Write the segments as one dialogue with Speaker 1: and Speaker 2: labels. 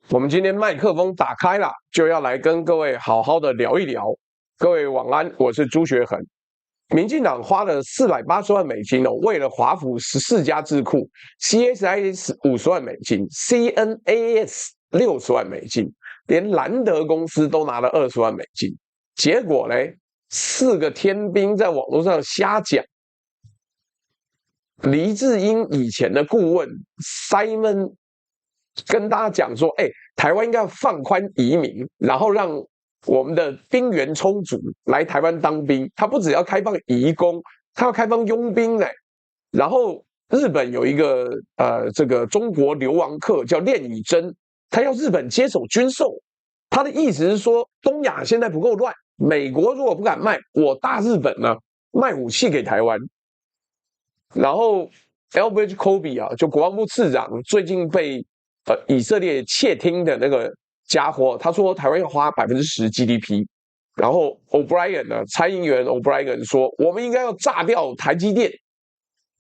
Speaker 1: 我们今天麦克风打开了，就要来跟各位好好的聊一聊。各位晚安，我是朱学恒。民进党花了480万美金为了华府14家智库 ，CSIS 50万美金 ，CNAS 60万美金，连兰德公司都拿了20万美金。结果呢，4个天兵在网络上瞎讲。黎智英以前的顾问 Simon 跟大家讲说，台湾应该要放宽移民，然后让我们的兵源充足来台湾当兵。他不只要开放移工，他要开放佣兵嘞。然后日本有一个这个中国流亡客叫练乙真，他要日本接手军售。他的意思是说，东亚现在不够乱，美国如果不敢卖，我大日本呢卖武器给台湾。然后 Albert Kobe 啊，就国防部次长，最近被以色列窃听的那个家伙，他说台湾要花10% GDP。然后 O'Brien 呢，参议员 O'Brien 说，我们应该要炸掉台积电。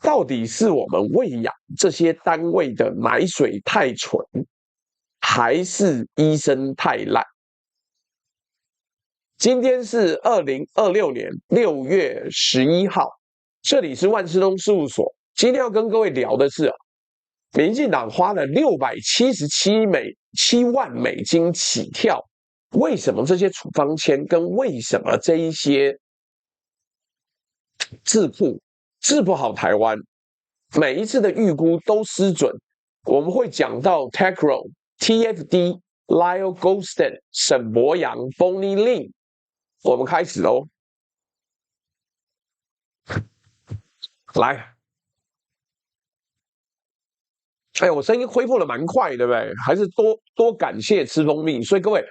Speaker 1: 到底是我们喂养这些单位的奶水太纯，还是医生太烂？今天是2026年6月11号，这里是万事通事务所。今天要跟各位聊的是，民进党花了677万美金起跳，为什么这些处方签跟为什么这一些智库治不好台湾？每一次的预估都失准。我们会讲到 TFD、TFD、Lyle Goldstein、沈博阳、Bonnie Lin。我们开始喽，来。我声音恢复的蛮快，对不对？还是多感谢吃蜂蜜。所以各位，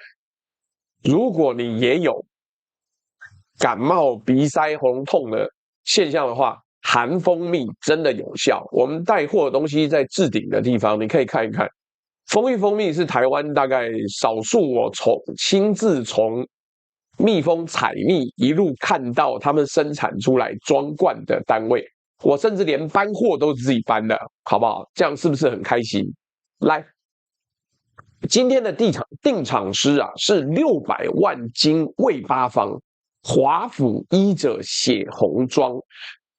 Speaker 1: 如果你也有感冒、鼻塞、喉咙痛的现象的话，含蜂蜜真的有效。我们带货的东西在置顶的地方，你可以看一看。蜂蜜是台湾大概少数我亲自从蜜蜂采蜜一路看到他们生产出来装罐的单位。我甚至连搬货都是自己搬的，好不好？这样是不是很开心？来，今天的定场诗啊，是600万金为八方，华府医者写红妆，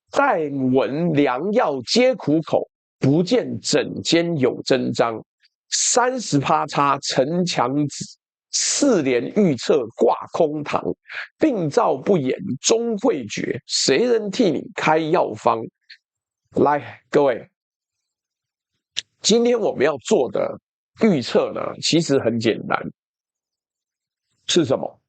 Speaker 1: 但闻良药皆苦口，不见诊间有真章。30啪叉陈强子，4联预测挂空堂，病灶不言终会绝，谁人替你开药方？来，各位，今天我们要做的预测呢，其实很简单，是什么？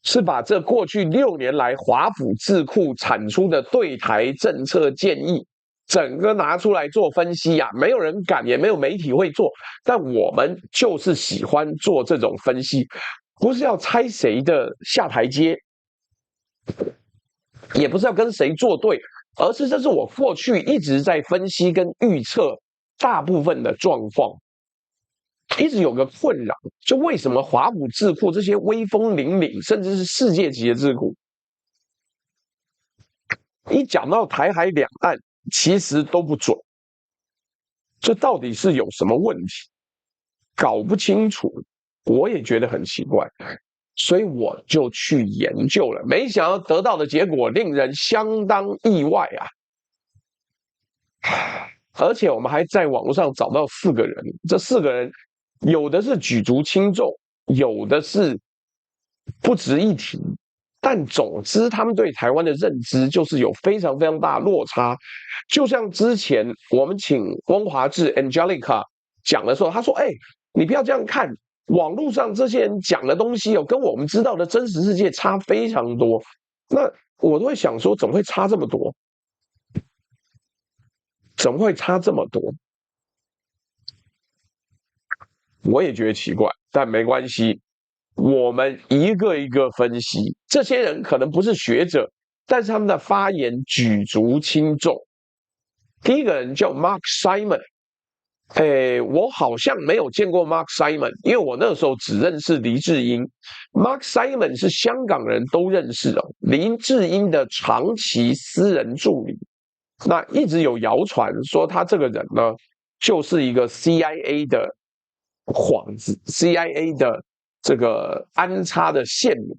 Speaker 1: 是把这过去6年来华府智库产出的对台政策建议，整个拿出来做分析啊，没有人敢，也没有媒体会做，但我们就是喜欢做这种分析，不是要猜谁的下台阶，也不是要跟谁作对，而是这是我过去一直在分析跟预测大部分的状况。一直有个困扰，就为什么华府智库这些威风凛凛，甚至是世界级的智库，一讲到台海两岸，其实都不准。这到底是有什么问题？搞不清楚，我也觉得很奇怪，所以我就去研究了，没想到得到的结果令人相当意外啊！而且我们还在网络上找到4个人，这4个人有的是举足轻重，有的是不值一提，但总之他们对台湾的认知就是有非常非常大的落差。就像之前我们请翁华志 Angelica 讲的时候，他说：“你不要这样看，网络上这些人讲的东西跟我们知道的真实世界差非常多。”那我都会想说，怎么会差这么多？怎么会差这么多？我也觉得奇怪，但没关系，我们一个一个分析。这些人可能不是学者，但是他们的发言举足轻重。第一个人叫 Mark Simon， 我好像没有见过 Mark Simon， 因为我那时候只认识黎智英。Mark Simon 是香港人都认识哦，黎智英的长期私人助理。那一直有谣传说他这个人呢，就是一个 CIA 的幌子 ，CIA 的这个安插的线路。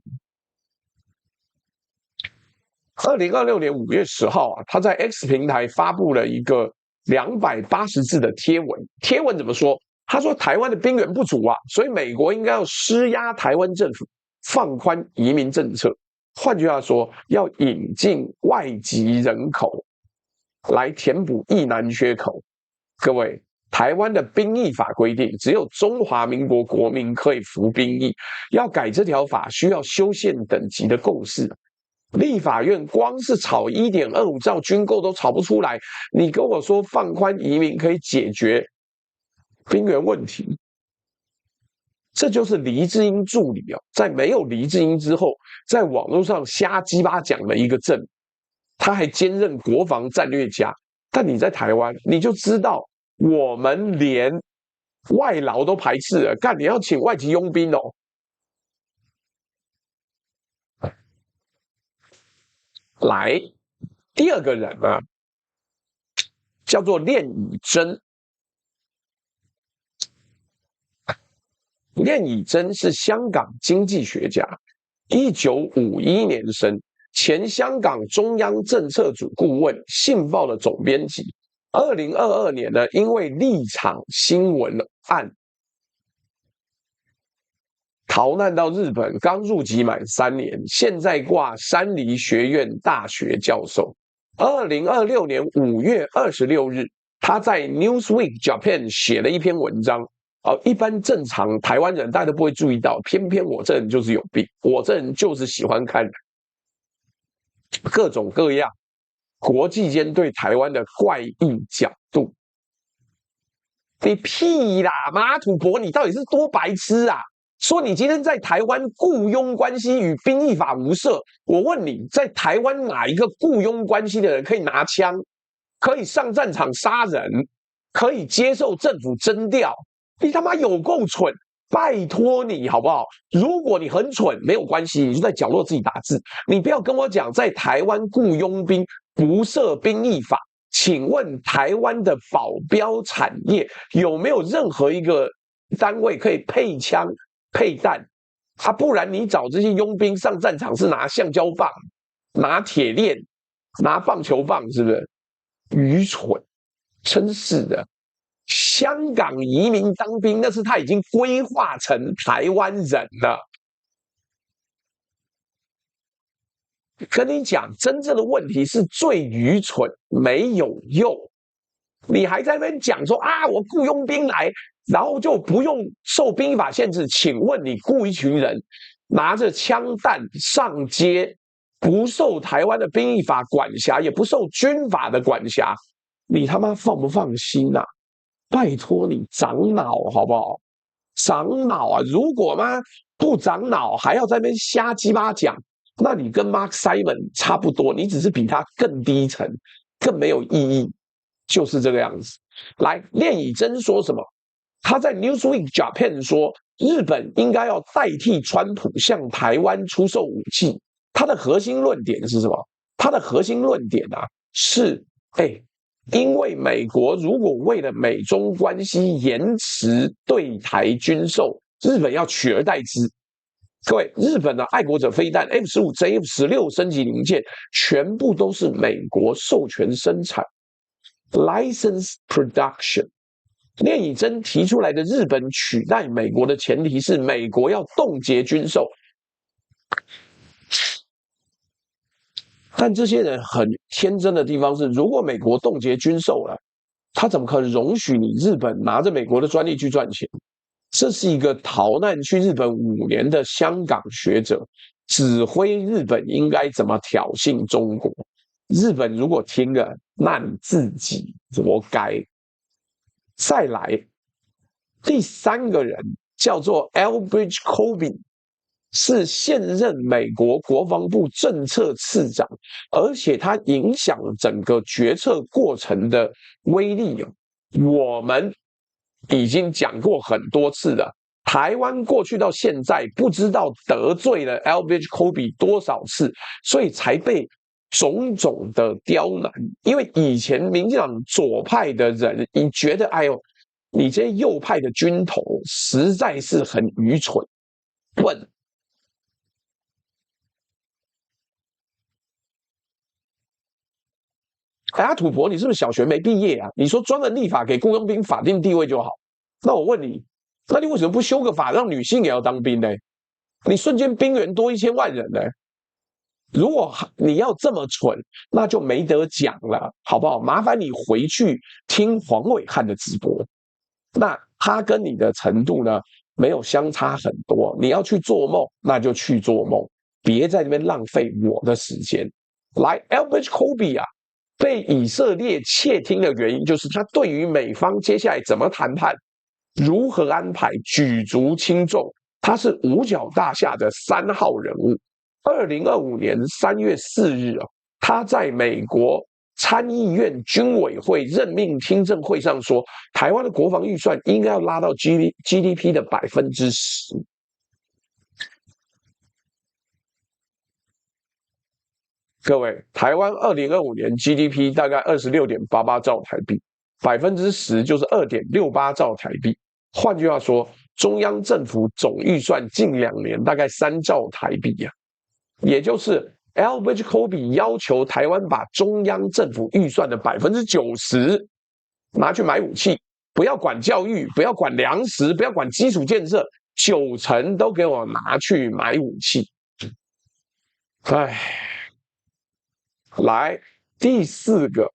Speaker 1: 2026年5月10号啊，他在 X 平台发布了一个280字的贴文。贴文怎么说？他说台湾的兵源不足啊，所以美国应该要施压台湾政府放宽移民政策。换句话说，要引进外籍人口来填补役男缺口。各位，台湾的兵役法规定，只有中华民国国民可以服兵役，要改这条法需要修宪等级的共识。立法院光是炒1.25兆军购都炒不出来，你跟我说放宽移民可以解决兵源问题，这就是黎智英助理在没有黎智英之后，在网络上瞎鸡巴讲的一个证，他还兼任国防战略家。但你在台湾，你就知道我们连外劳都排斥了，干你要请外籍佣兵哦。来，第二个人呢，叫做练乙铮。练乙铮是香港经济学家，1951年生，前香港中央政策组顾问，《信报》的总编辑。2022年呢，因为立场新闻案逃难到日本，刚入籍满3年，现在挂山梨学院大学教授。2026年5月26日，他在 Newsweek Japan 写了一篇文章。一般正常台湾人大家都不会注意到，偏偏我这人就是有病，我这人就是喜欢看各种各样国际间对台湾的怪异角度。你屁啦，马土伯，你到底是多白痴啊？说你今天在台湾雇佣关系与兵役法无涉，我问你，在台湾哪一个雇佣关系的人可以拿枪，可以上战场杀人，可以接受政府征调？你他妈有够蠢！拜托你好不好？如果你很蠢，没有关系，你就在角落自己打字。你不要跟我讲在台湾雇佣兵不涉兵役法。请问台湾的保镖产业有没有任何一个单位可以配枪配弹？不然你找这些佣兵上战场是拿橡胶棒、拿铁链、拿棒球棒，是不是？愚蠢，真是的。香港移民当兵，那是他已经规划成台湾人了。跟你讲，真正的问题是最愚蠢，没有用。你还在那边讲说我雇佣兵来，然后就不用受兵役法限制。请问你雇一群人拿着枪弹上街，不受台湾的兵役法管辖，也不受军法的管辖，你他妈放不放心啊？拜托你长脑好不好？长脑啊！如果不长脑，还要在那边瞎鸡巴讲，那你跟 Mark Simon 差不多，你只是比他更低层，更没有意义，就是这个样子。来，练乙铮说什么？他在 Newsweek Japan 说，日本应该要代替川普向台湾出售武器。他的核心论点是什么？他的核心论点是，因为美国如果为了美中关系延迟对台军售，日本要取而代之。各位，日本的爱国者飞弹 F-15、F-16升级零件全部都是美国授权生产 ，license production。练乙铮提出来的日本取代美国的前提是美国要冻结军售。但这些人很天真的地方是，如果美国冻结军售了，他怎么可能容许你日本拿着美国的专利去赚钱？这是一个逃难去日本5年的香港学者指挥日本应该怎么挑衅中国。日本如果听了，那你自己活该。再来，第3个人叫做 Elbridge Colby。是现任美国国防部政策次长，而且他影响整个决策过程的威力我们已经讲过很多次了。台湾过去到现在不知道得罪了 Elbridge Colby 多少次，所以才被种种的刁难。因为以前民进党左派的人，你觉得你这些右派的军头实在是很愚蠢、笨。哎呀，土伯，你是不是小学没毕业啊？你说专门立法给雇佣兵法定地位就好，那我问你，那你为什么不修个法让女性也要当兵呢？你瞬间兵源多1000万人呢？如果你要这么蠢，那就没得讲了，好不好？麻烦你回去听黄伟汉的直播，那他跟你的程度呢，没有相差很多。你要去做梦，那就去做梦，别在那边浪费我的时间。来 Albert Kobe 啊，被以色列窃听的原因就是他对于美方接下来怎么谈判、如何安排举足轻重，他是五角大厦的3号人物。2025年3月4日啊，他在美国参议院军委会任命听证会上说，台湾的国防预算应该要拉到 GDP 的10%。各位，台湾2025年 GDP 大概26.88兆台币，10%就是2.68兆台币。换句话说，中央政府总预算近2年大概3兆台币呀、也就是 Albert Kobe 要求台湾把中央政府预算的90%拿去买武器，不要管教育，不要管粮食，不要管基础建设，90%都给我拿去买武器。唉，来第四个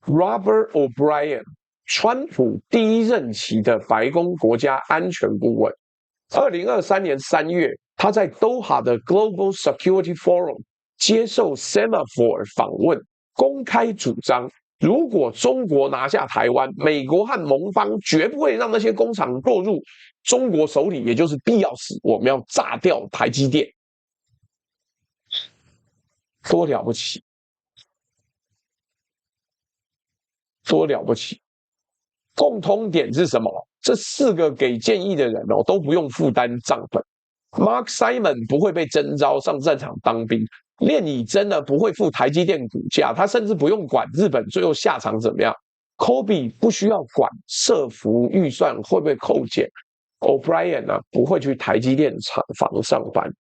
Speaker 1: ，Robert O'Brien， 川普第一任期的白宫国家安全顾问，2023年3月，他在 Doha 的 Global Security Forum 接受 Semaphore 访问，公开主张，如果中国拿下台湾，美国和盟方绝不会让那些工厂落入中国手里，也就是必要时我们要炸掉台积电。多了不起，多了不起！共通点是什么？这4个给建议的人哦，都不用负担账本。Mark Simon 不会被征召上战场当兵，练以真呢不会付台积电股价，他甚至不用管日本最后下场怎么样。Kobe 不需要管社服预算会不会扣减。O'Brien 呢不会去台积电厂房上班。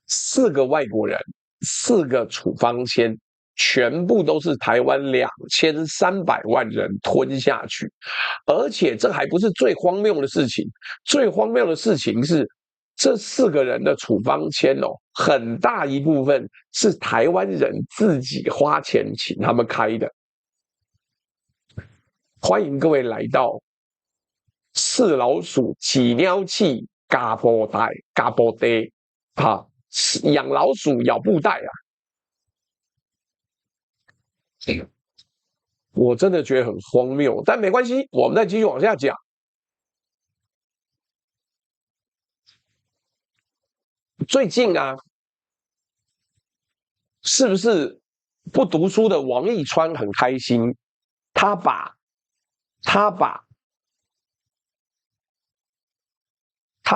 Speaker 1: 4个外国人，4个处方签，全部都是台湾2300万人吞下去，而且这还不是最荒谬的事情，最荒谬的事情是这4个人的处方签哦，很大一部分是台湾人自己花钱请他们开的。欢迎各位来到刺老鼠起尿器嘎波带嘎波带啊！养老鼠咬布袋啊！我真的觉得很荒谬，但没关系，我们再继续往下讲。最近啊，是不是不读书的王义川很开心？他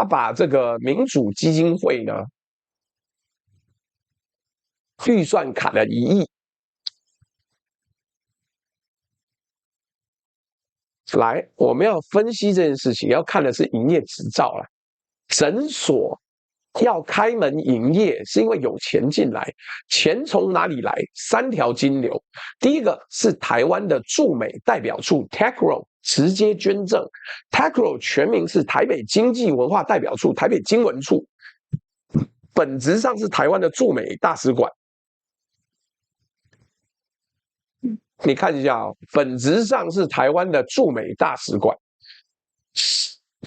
Speaker 1: 把这个民主基金会呢预算砍了1亿。来，我们要分析这件事情，要看的是营业执照啦。诊所要开门营业，是因为有钱进来，钱从哪里来？3条金流。第一个是台湾的驻美代表处 TACRO 直接捐赠 ，TACRO 全名是台北经济文化代表处，台北经文处，本质上是台湾的驻美大使馆。你看一下哦，本质上是台湾的驻美大使馆。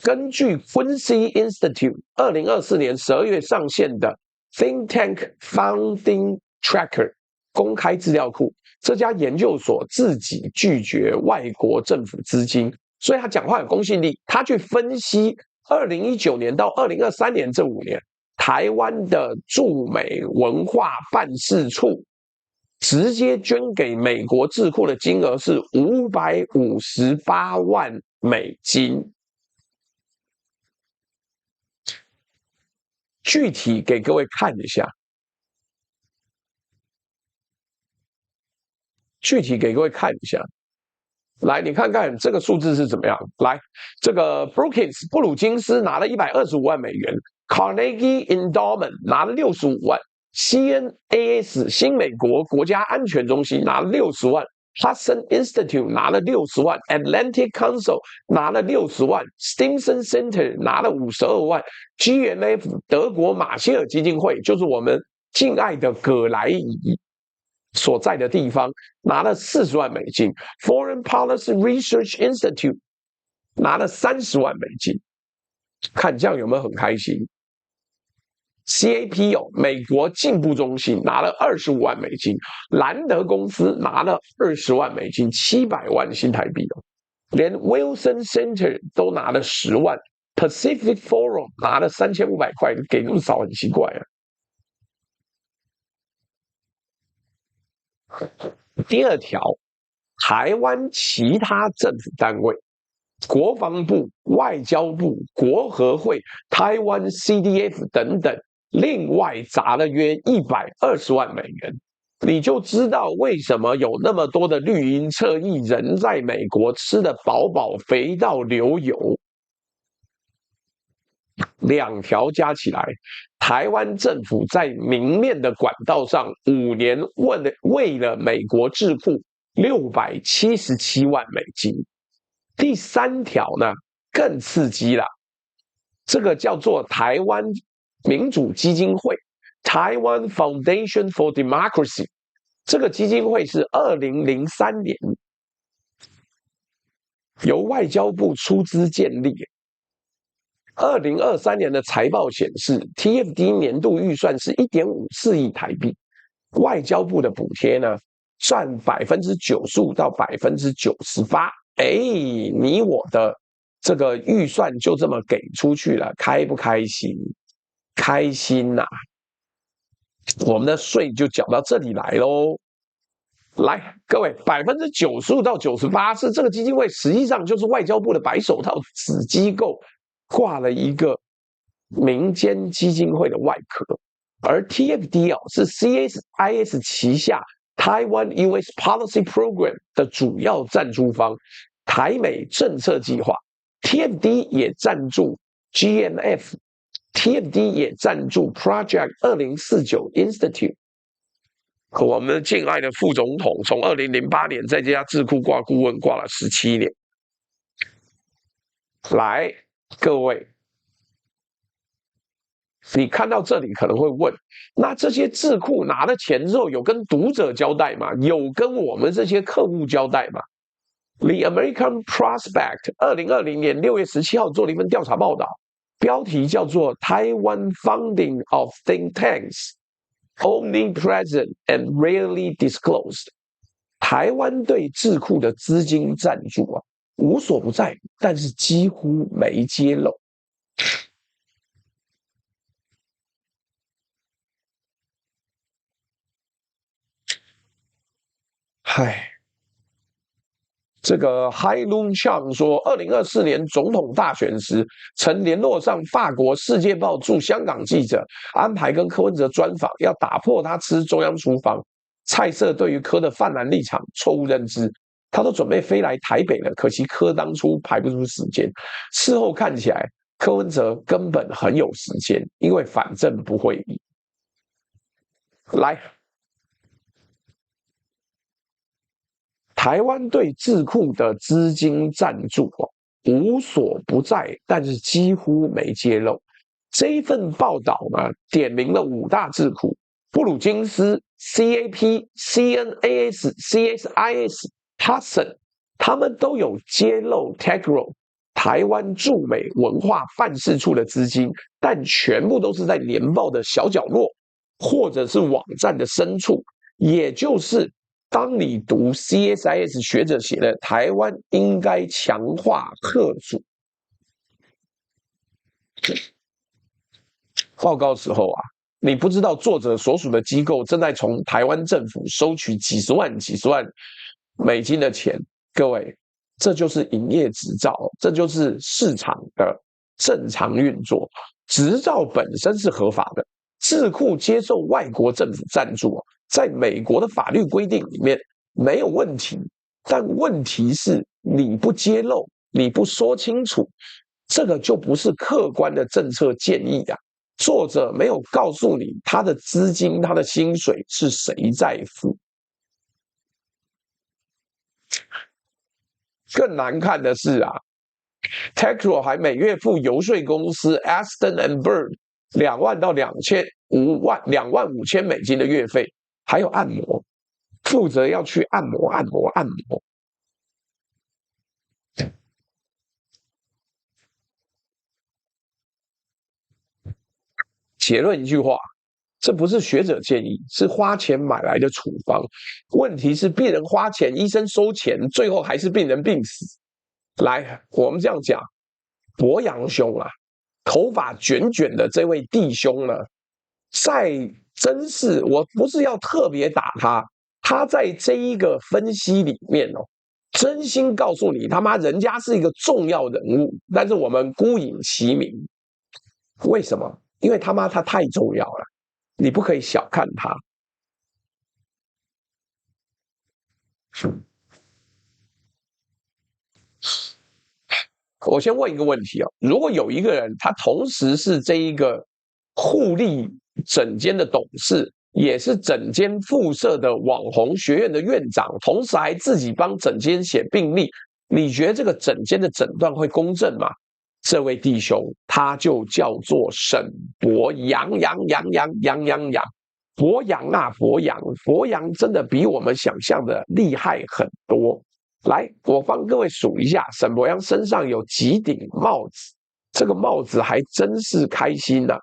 Speaker 1: 根据 Quincy Institute 2024年12月上线的 Think Tank Funding Tracker 公开资料库，这家研究所自己拒绝外国政府资金，所以他讲话有公信力。他去分析2019年到2023年这5年，台湾的驻美文化办事处直接捐给美国智库的金额是558万美金。具体给各位看一下，具体给各位看一下。来，你看看这个数字是怎么样？来，这个 Brookings 布鲁金斯拿了125万美元 ，Carnegie Endowment 拿了65万 ，CNAS 新美国国家安全中心拿了60万 ，Hudson Institute 拿了60万 ，Atlantic Council 拿了60万 ，Stimson Center 拿了52万 ，GMF 德国马歇尔基金会就是我们敬爱的葛莱仪所在的地方拿了40万美金 ，Foreign Policy Research Institute 拿了30万美金，看这样有没有很开心 ？CAP 美国进步中心拿了25万美金，兰德公司拿了20万美金，700万新台币连 Wilson Center 都拿了10万 ，Pacific Forum 拿了3500块，给那么少很奇怪啊。第二条，台湾其他政府单位，国防部、外交部、国合会、台湾 CDF 等等，另外砸了约120万美元，你就知道为什么有那么多的绿营侧翼人在美国吃得饱饱，肥到流油。两条加起来，台湾政府在明面的管道上5年为了美国智库677万美金。第三条呢更刺激了，这个叫做台湾民主基金会 （Taiwan Foundation for Democracy）。这个基金会是2003年由外交部出资建立。2023年的财报显示 ，TFD 年度预算是1.54亿台币，外交部的补贴呢占95%到98%。你我的这个预算就这么给出去了，开不开心？开心呐！我们的税就缴到这里来喽。来，各位，95%到98%是这个基金会，实际上就是外交部的白手套子机构。挂了一个民间基金会的外壳，而 TFD 是 CSIS 旗下 Taiwan US Policy Program 的主要赞助方，台美政策计划 TFD 也赞助 GMF， TFD 也赞助 Project 2049 Institute。我们敬爱的副总统从2008年在这家智库挂顾问挂了17年，来。各位，你看到这里可能会问，那这些智库拿了钱之后，有跟读者交代吗？有跟我们这些客户交代吗？ The American Prospect 2020年6月17号做了一份调查报道，标题叫做 Taiwan Funding of Think Tanks Omnipresent and Rarely Disclosed。 台湾对智库的资金赞助无所不在，但是几乎没揭露。这个 Hai Lun Chang 说，2024年总统大选时，曾联络上法国《世界报》驻香港记者，安排跟柯文哲专访，要打破他吃中央厨房菜色对于柯的泛蓝立场错误认知。他都准备飞来台北了，可惜柯当初排不出时间。事后看起来，柯文哲根本很有时间，因为反正不会赢。来，台湾对智库的资金赞助无所不在，但是几乎没揭露。这一份报道呢，点名了5大智库：布鲁金斯、CAP、CNAS、CSIS。Hudson 他们都有揭露 Tegro 台湾驻美文化办事处的资金，但全部都是在年报的小角落，或者是网站的深处。也就是当你读 CSIS 学者写的台湾应该强化贺主报告时候你不知道作者所属的机构正在从台湾政府收取几十万美金的钱。各位，这就是营业执照，这就是市场的正常运作。执照本身是合法的，智库接受外国政府赞助，在美国的法律规定里面，没有问题，但问题是你不揭露，你不说清楚，这个就不是客观的政策建议啊。作者没有告诉你他的资金、他的薪水是谁在付。更难看的是啊 ，Tecro 还每月付游说公司 Aston and Bird 2万到2万5千美金的月费，还有按摩，负责要去按摩。结论一句话，这不是学者建议，是花钱买来的处方。问题是病人花钱，医生收钱，最后还是病人病死。来，我们这样讲，博洋兄啊，头发卷卷的这位弟兄呢，在真是我不是要特别打他，他在这一个分析里面哦，真心告诉你，他妈人家是一个重要人物，但是我们孤影其名。为什么？因为他妈他太重要了，你不可以小看他。我先问一个问题啊，如果有一个人他同时是这一个互利整间的董事，也是整间附设的网红学院的院长，同时还自己帮整间写病历，你觉得这个整间的诊断会公正吗？这位弟兄他就叫做沈博洋，博洋啊，博洋真的比我们想象的厉害很多。来，我帮各位数一下，沈博洋身上有几顶帽子，这个帽子还真是开心啊。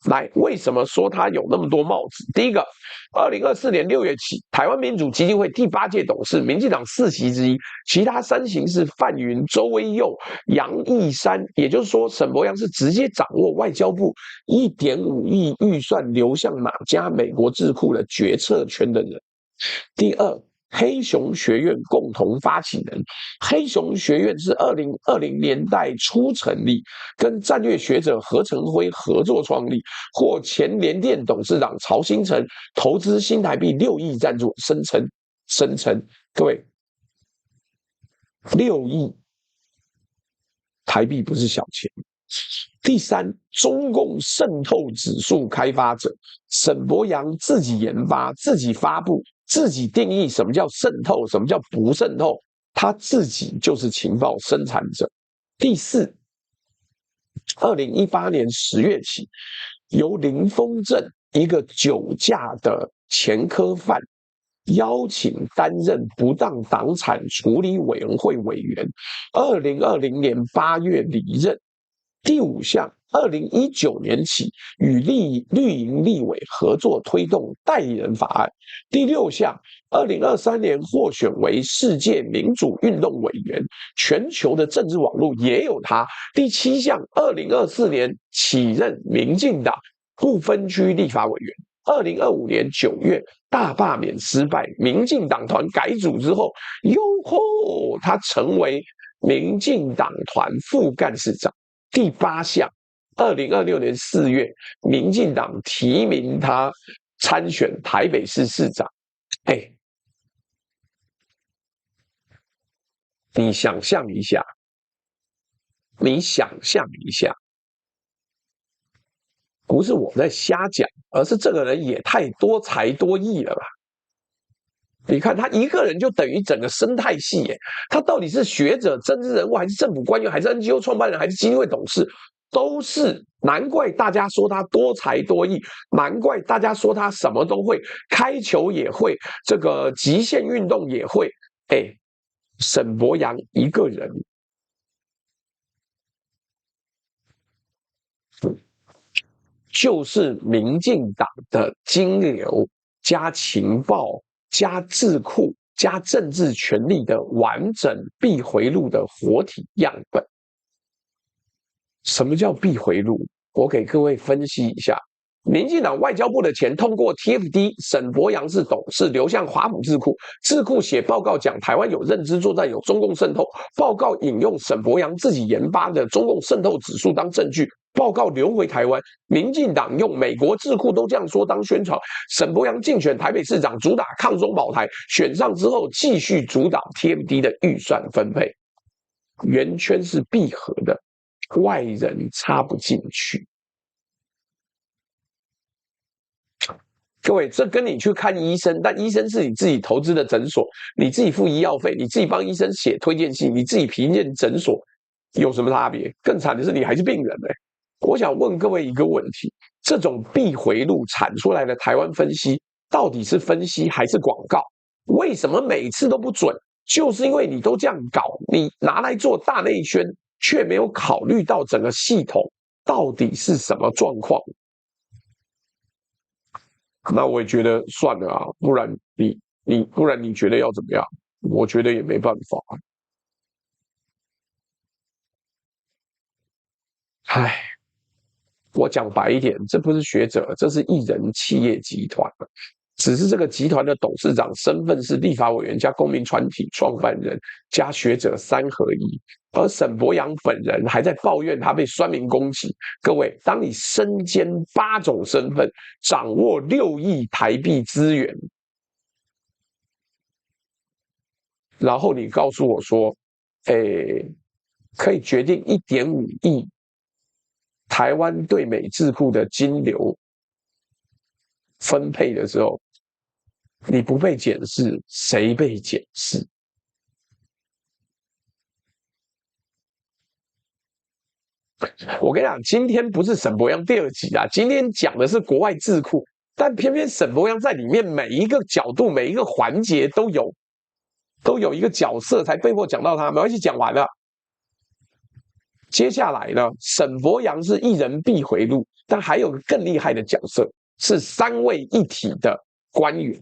Speaker 1: 来，为什么说他有那么多帽子？第一个，2024年6月起，台湾民主基金会第8届董事，民进党4席之一，其他3席是范云、周威佑、杨义山，也就是说，沈博洋是直接掌握外交部1.5亿预算流向哪家美国智库的决策权的人。第二，黑熊学院共同发起人，黑熊学院是2020年代初成立，跟战略学者何成辉合作创立，获前联电董事长曹兴诚投资新台币6亿赞助，声称，各位，6亿台币不是小钱。第三，中共渗透指数开发者沈博洋自己研发、自己发布、自己定义什么叫渗透，什么叫不渗透，他自己就是情报生产者。第四，2018年10月起，由林峰镇一个酒驾的前科犯邀请担任不当党产处理委员会委员，2020年8月离任。第5项，2019年起与绿营立委合作推动代理人法案。第6项，2023年获选为世界民主运动委员，全球的政治网络也有他。第7项，2024年起任民进党不分区立法委员。2025年9月大罢免失败，民进党团改组之后，哟吼，他成为民进党团副干事长。第8项，2026年4月，民进党提名他参选台北市市长。哎，你想象一下，不是我在瞎讲，而是这个人也太多才多艺了吧？你看他一个人就等于整个生态系耶，他到底是学者、政治人物，还是政府官员，还是 NGO 创办人，还是基金会董事，都是。难怪大家说他多才多艺，难怪大家说他什么都会，开球也会，这个极限运动也会。哎，沈博洋一个人，就是民进党的金流加情报加智库加政治权力的完整闭回路的活体样本。什么叫闭回路？我给各位分析一下。民进党外交部的钱通过 TFD， 沈博洋是董事，流向华府智库，智库写报告讲台湾有认知作战，有中共渗透，报告引用沈博洋自己研发的中共渗透指数当证据，报告流回台湾，民进党用美国智库都这样说当宣传。沈伯洋竞选台北市长，主打抗中保台，选上之后继续主导 TMD 的预算分配，圆圈是闭合的，外人插不进去。各位，这跟你去看医生，但医生是你自己投资的诊所，你自己付医药费，你自己帮医生写推荐信，你自己评鉴诊所，有什么差别？更惨的是，你还是病人欸。我想问各位一个问题：这种闭回路产出来的台湾分析，到底是分析还是广告？为什么每次都不准？就是因为你都这样搞，你拿来做大内宣，却没有考虑到整个系统到底是什么状况。那我也觉得算了啊，不然你觉得要怎么样？我觉得也没办法。唉，我讲白一点，这不是学者，这是艺人企业集团。只是这个集团的董事长身份是立法委员加公民团体创办人加学者3合一，而沈伯洋本人还在抱怨他被酸民攻击。各位，当你身兼8种身份，掌握6亿台币资源，然后你告诉我说，可以决定1.5亿台湾对美智库的金流分配的时候，你不被检视，谁被检视？我跟你讲，今天不是沈伯洋第2集啊，今天讲的是国外智库，但偏偏沈伯洋在里面每一个角度、每一个环节都有一个角色，才被迫讲到他。没关系，讲完了。接下来呢，沈伯洋是一人必回路，但还有个更厉害的角色，是3位一体的官员。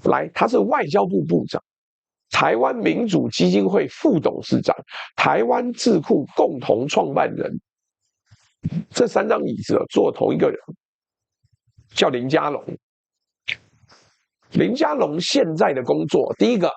Speaker 1: 来，他是外交部部长、台湾民主基金会副董事长、台湾智库共同创办人。这3张椅子坐同一个人，叫林佳龙。林佳龙现在的工作，第一个，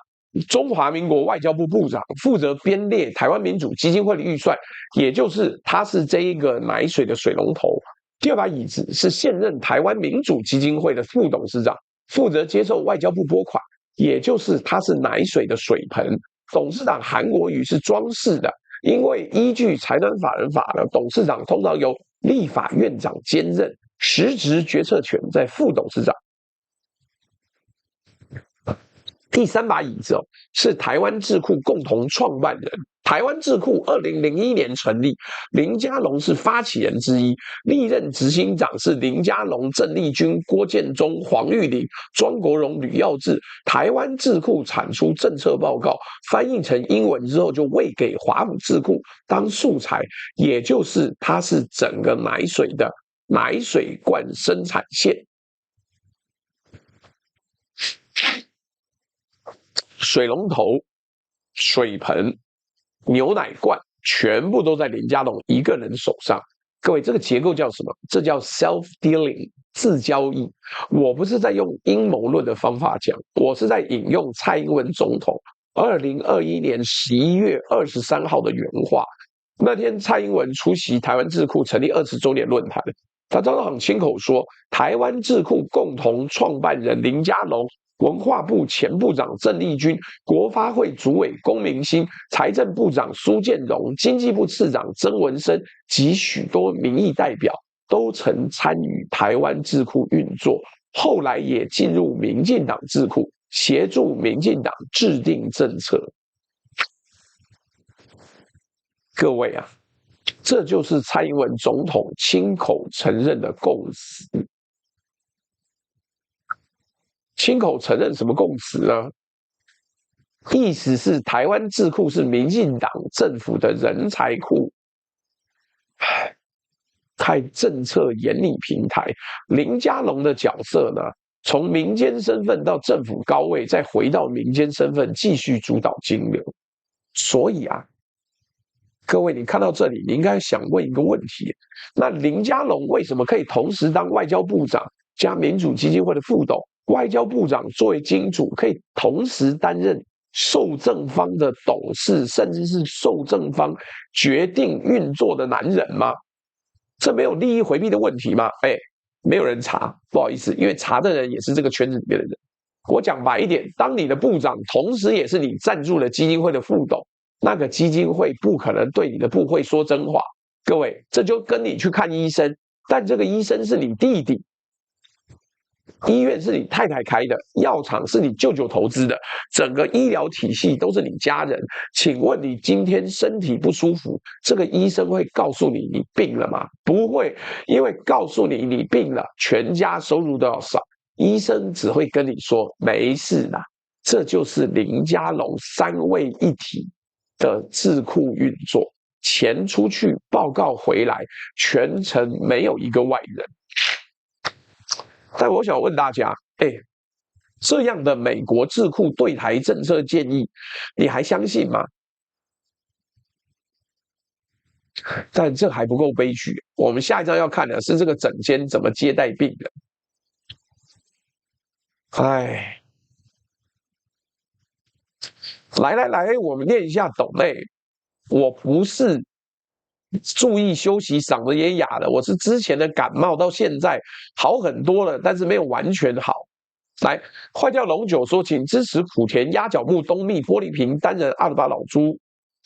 Speaker 1: 中华民国外交部部长，负责编列台湾民主基金会的预算，也就是他是这一个奶水的水龙头。第2把椅子是现任台湾民主基金会的副董事长，负责接受外交部拨款，也就是他是奶水的水盆。董事长韩国瑜是装饰的，因为依据财团法人法的董事长通常由立法院长兼任，实质决策权在副董事长。第3把椅子是台湾智库共同创办人。台湾智库2001年成立，林佳龙是发起人之一，历任执行长是林佳龙、郑丽君、郭建中、黄玉玲、庄国荣、吕耀智。台湾智库产出政策报告，翻译成英文之后就喂给华府智库当素材，也就是它是整个奶水的奶水罐生产线。水龙头、水盆、牛奶罐，全部都在林佳龙一个人手上。各位，这个结构叫什么？这叫 self-dealing， 自交易。我不是在用阴谋论的方法讲，我是在引用蔡英文总统2021年11月23号的原话。那天蔡英文出席台湾智库成立20周年论坛，他当场亲口说，台湾智库共同创办人林佳龙、文化部前部长郑丽君、国发会主委龚明鑫、财政部长苏建荣、经济部次长曾文生及许多民意代表都曾参与台湾智库运作，后来也进入民进党智库，协助民进党制定政策。各位啊，这就是蔡英文总统亲口承认的共识。亲口承认什么共识呢？意思是台湾智库是民进党政府的人才库，开政策研拟平台。林佳龙的角色呢，从民间身份到政府高位，再回到民间身份，继续主导金流。所以啊，各位，你看到这里，你应该想问一个问题：那林佳龙为什么可以同时当外交部长加民主基金会的副董？外交部长作为金主，可以同时担任受赠方的董事，甚至是受赠方决定运作的男人吗？这没有利益回避的问题吗？哎，没有人查，不好意思，因为查的人也是这个圈子里面的人。我讲白一点，当你的部长同时也是你赞助的基金会的副董，那个基金会不可能对你的部会说真话。各位，这就跟你去看医生，但这个医生是你弟弟，医院是你太太开的，药厂是你舅舅投资的，整个医疗体系都是你家人。请问你今天身体不舒服，这个医生会告诉你你病了吗？不会，因为告诉你你病了，全家收入都要少。医生只会跟你说没事啦，这就是林佳龙三位一体的智库运作，钱出去，报告回来，全程没有一个外人。但我想问大家，这样的美国智库对台政策建议，你还相信吗？但这还不够悲剧，我们下一章要看的是这个诊间怎么接待病人。哎，来，我们念一下抖内。我不是注意休息，嗓子也哑了。我是之前的感冒，到现在好很多了，但是没有完全好。来，坏掉龙九说，请支持莆田鸭脚木东密玻璃瓶单人阿尔巴老猪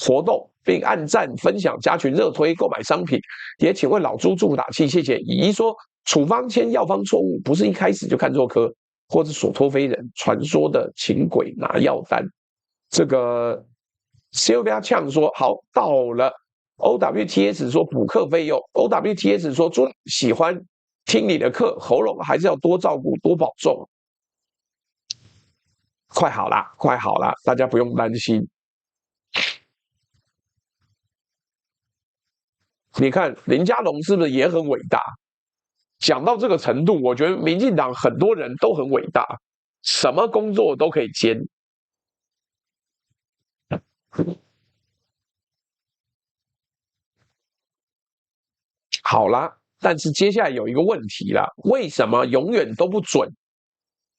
Speaker 1: 活动，并按赞分享加群热推购买商品。也请为老猪祝福打气，谢谢。乙一说，处方签药方错误，不是一开始就看错科，或者所托非人，传说的请鬼拿药单。这个 Sylvia 呛说，好到了。OWTS 说补课费用 ，OWTS 说朱喜欢听你的课，喉咙还是要多照顾，多保重。快好啦，快好啦，大家不用担心。你看林佳龙是不是也很伟大？讲到这个程度，我觉得民进党很多人都很伟大，什么工作都可以兼。好啦，但是接下来有一个问题啦，为什么永远都不准？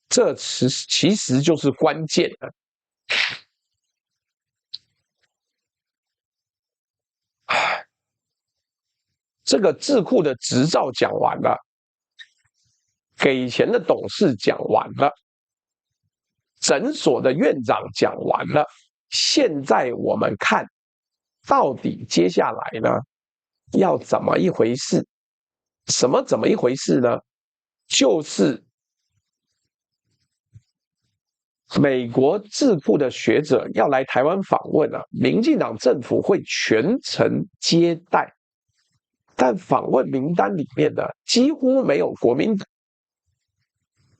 Speaker 1: 这其实就是关键了。这个智库的执照讲完了，给钱的董事讲完了，诊所的院长讲完了，现在我们看到底接下来呢要怎么一回事？什么怎么一回事呢？就是美国智库的学者要来台湾访问啊，民进党政府会全程接待，但访问名单里面的几乎没有国民党，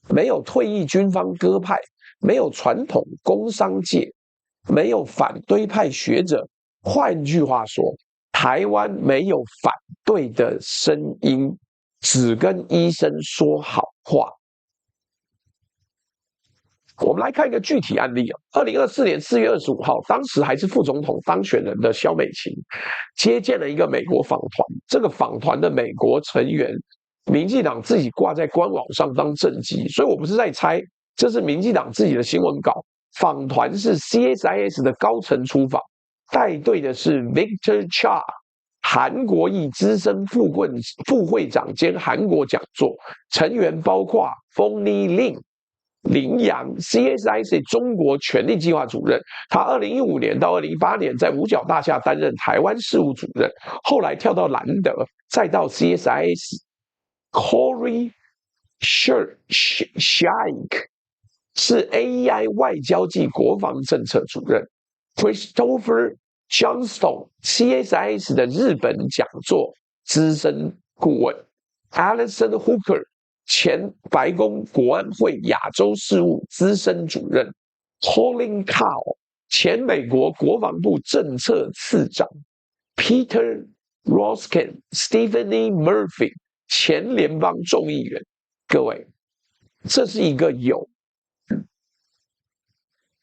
Speaker 1: 没有退役军方鸽派，没有传统工商界，没有反对派学者。换句话说，台湾没有反对的声音，只跟医生说好话。我们来看一个具体案例啊，2024年4月25号，当时还是副总统当选人的萧美琴接见了一个美国访团，这个访团的美国成员，民进党自己挂在官网上当政绩，所以我不是在猜，这是民进党自己的新闻稿。访团是 CSIS 的高层出访，带队的是 Victor Cha， 韩国裔资深副会长兼韩国讲座，成员包括 Fony Lin。林洋 CSIC 中国权力计划主任，他2015年到2018年在五角大厦担任台湾事务主任，后来跳到兰德，再到 CSIS。Corey Shaik 是 AEI 外交暨国防政策主任 ，Christopher Johnston CSIS 的日本讲座资深顾问 ，Alison Hooker。前白宫国安会亚洲事务资深主任 Colin Powell， 前美国国防部政策次长 Peter Roskin、Stephanie Murphy， 前联邦众议员。各位，这是一个有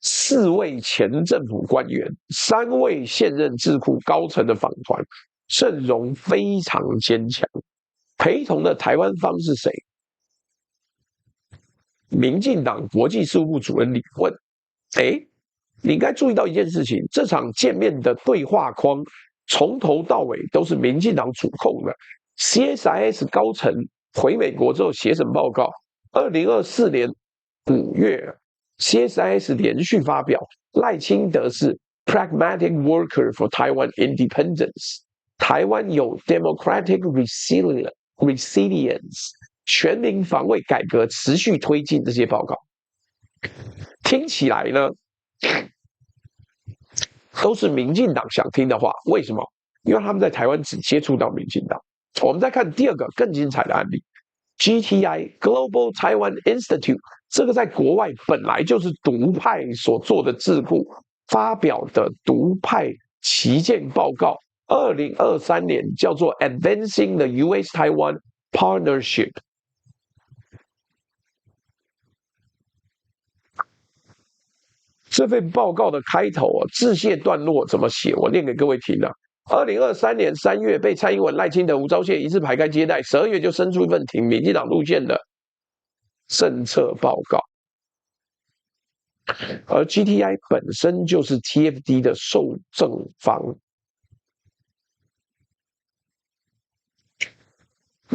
Speaker 1: 4位前政府官员、3位现任智库高层的访团，阵容非常坚强。陪同的台湾方是谁？民进党国际事务部主任李问，你应该注意到一件事情，这场见面的对话框从头到尾都是民进党主控的， CSIS 高层回美国之后写什么报告？2024年5月，CSIS 连续发表赖清德是 pragmatic worker for Taiwan independence， 台湾有 democratic resilience， 全民防卫改革持续推进这些报告，听起来呢都是民进党想听的话。为什么？因为他们在台湾只接触到民进党。我们再看第二个更精彩的案例 ，GTI Global Taiwan Institute， 这个在国外本来就是独派所做的智库发表的独派旗舰报告，2023年叫做 Advancing the U.S.-Taiwan Partnership。这份报告的开头致谢段落怎么写？我念给各位听啊。2023年3月，被蔡英文、赖清德、吴钊燮一字排开接待，12月就生出一份挺民进党路线的政策报告。而 GTI 本身就是 TFD 的受赠方，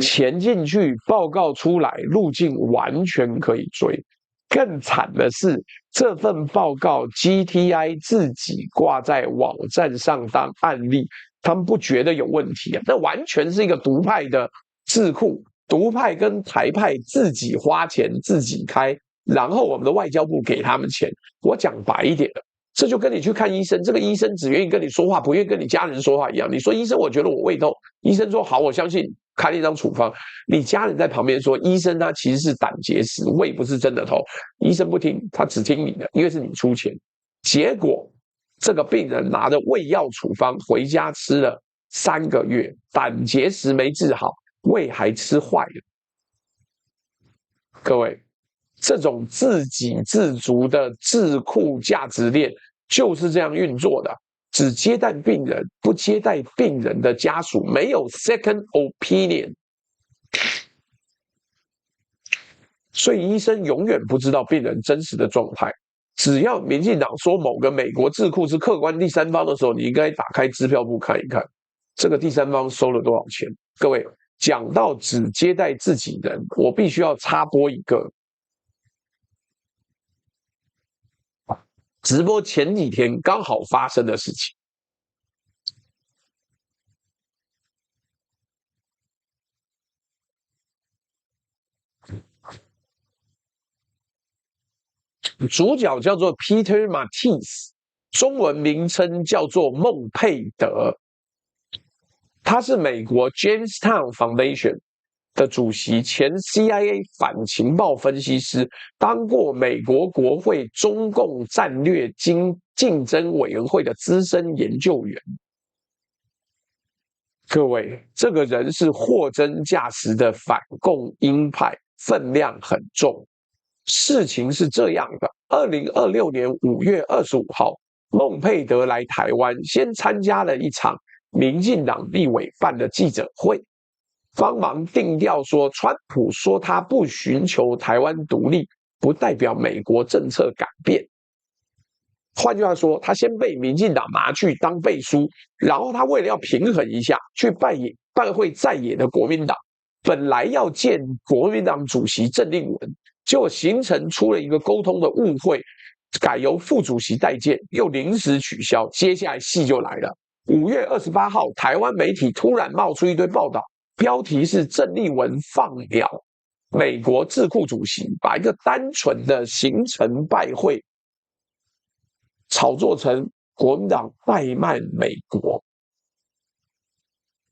Speaker 1: 钱进去，报告出来，路径完全可以追。更惨的是，这份报告 GTI 自己挂在网站上当案例，他们不觉得有问题啊？那完全是一个独派的智库，独派跟台派自己花钱自己开，然后我们的外交部给他们钱。我讲白一点了，这就跟你去看医生，这个医生只愿意跟你说话，不愿意跟你家人说话一样。你说医生，我觉得我胃痛，医生说好，我相信。开了一张处方，你家人在旁边说，医生他其实是胆结石，胃不是真的痛。医生不听，他只听你的，因为是你出钱。结果这个病人拿着胃药处方回家吃了3个月，胆结石没治好，胃还吃坏了。各位，这种自给自足的智库价值链就是这样运作的。只接待病人，不接待病人的家属，没有 second opinion， 所以医生永远不知道病人真实的状态。只要民进党说某个美国智库是客观第三方的时候，你应该打开支票簿看一看，这个第三方收了多少钱。各位，讲到只接待自己人，我必须要插播一个。直播前几天刚好发生的事情，主角叫做 Peter Mattis， 中文名称叫做孟佩德，他是美国 Jamestown Foundation 的主席，前 CIA 反情报分析师，当过美国国会中共战略竞争委员会的资深研究员。各位，这个人是货真价实的反共鹰派，分量很重。事情是这样的，2026年5月25号，孟佩德来台湾，先参加了一场民进党立委办的记者会，帮忙定调说，川普说他不寻求台湾独立，不代表美国政策改变。换句话说，他先被民进党拿去当背书，然后他为了要平衡一下，去拜会在野的国民党，本来要见国民党主席郑丽文，结果形成出了一个沟通的误会，改由副主席代见，又临时取消。接下来戏就来了，5月28号，台湾媒体突然冒出一堆报道，标题是郑丽文放鸟美国智库主席，把一个单纯的行程拜会炒作成国民党怠慢美国，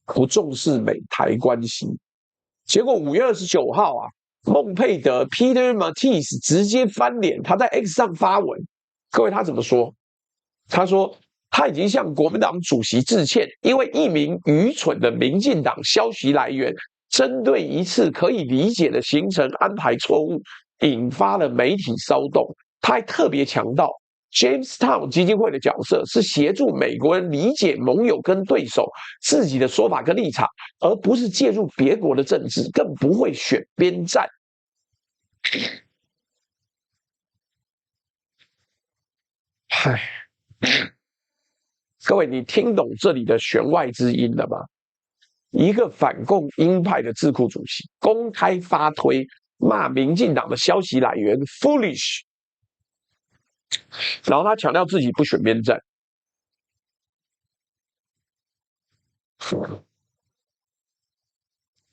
Speaker 1: 不重视美台关系。结果5月29号啊，孟佩德 Peter Mattis 直接翻脸，他在 X 上发文。各位他怎么说？他说他已经向国民党主席致歉，因为一名愚蠢的民进党消息来源针对一次可以理解的行程安排错误，引发了媒体骚动。他还特别强调，Jamestown 基金会的角色是协助美国人理解盟友跟对手自己的说法跟立场，而不是介入别国的政治，更不会选边站。唉，各位，你听懂这里的弦外之音了吗？一个反共鹰派的智库主席公开发推骂民进党的消息来源 foolish， 然后他强调自己不选边站。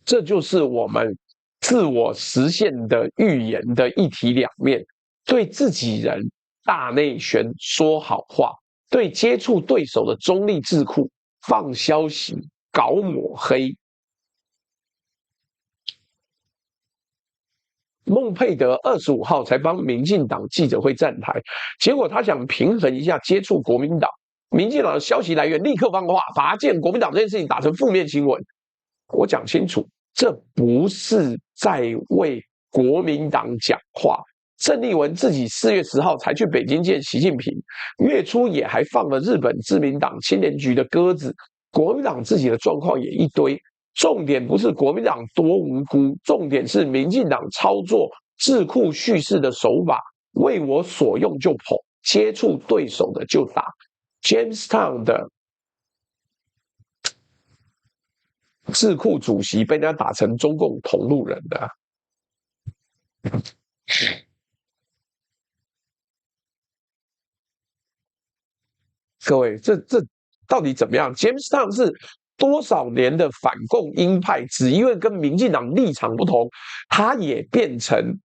Speaker 1: 这就是我们自我实现的预言的一体两面，对自己人大内宣说好话，对接触对手的中立智库放消息搞抹黑。孟佩德25号才帮民进党记者会站台，结果他想平衡一下接触国民党，民进党的消息来源立刻放话，拔剑国民党这件事情打成负面新闻。我讲清楚，这不是在为国民党讲话。郑丽文自己4月10号才去北京见习近平，月初也还放了日本自民党青年局的鸽子，国民党自己的状况也一堆。重点不是国民党多无辜，重点是民进党操作智库叙事的手法，为我所用就捧，接触对手的就打。Jamestown 的智库主席被人家打成中共同路人的。各位，这到底怎么样 ？Jamestown 是多少年的反共鹰派，只因为跟民进党立场不同，他也变成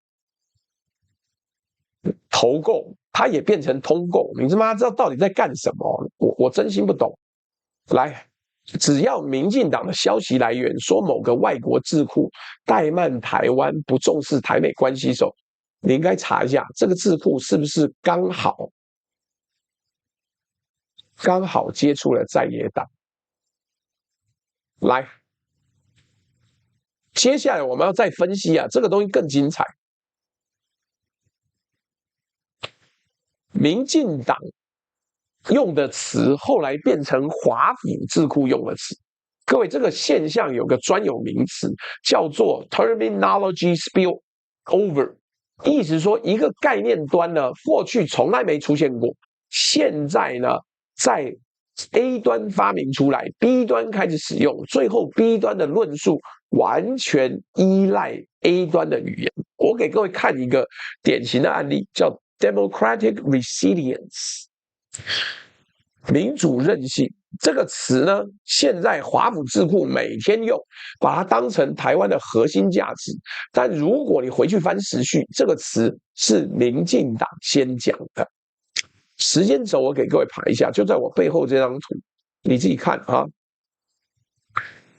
Speaker 1: 投共，他也变成通共。你他妈知道到底在干什么？我真心不懂。来，只要民进党的消息来源说某个外国智库怠慢台湾，不重视台美关系时，你应该查一下这个智库是不是刚好接触了在野党。来，接下来我们要再分析啊，这个东西更精彩。民进党用的词后来变成华府智库用的词。各位，这个现象有个专有名词叫做 terminology spillover， 意思说一个概念端呢，过去从来没出现过，现在呢，在 A 端发明出来 ，B 端开始使用，最后 B 端的论述完全依赖 A 端的语言。我给各位看一个典型的案例，叫 democratic resilience， 民主韧性。这个词呢，现在华府智库每天用，把它当成台湾的核心价值。但如果你回去翻时序，这个词是民进党先讲的。时间轴我给各位排一下，就在我背后这张图，你自己看啊。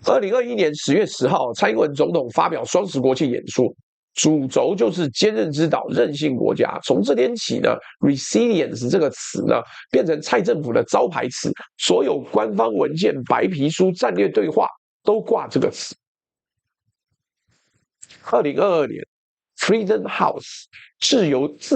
Speaker 1: 2021年10月10号，蔡英文总统发表双十国庆演说，主轴就是坚韧之岛、韧性国家。从这天起呢 ，resilience 这个词呢，变成蔡政府的招牌词，所有官方文件、白皮书、战略对话都挂这个词。2022年 ，Freedom House 自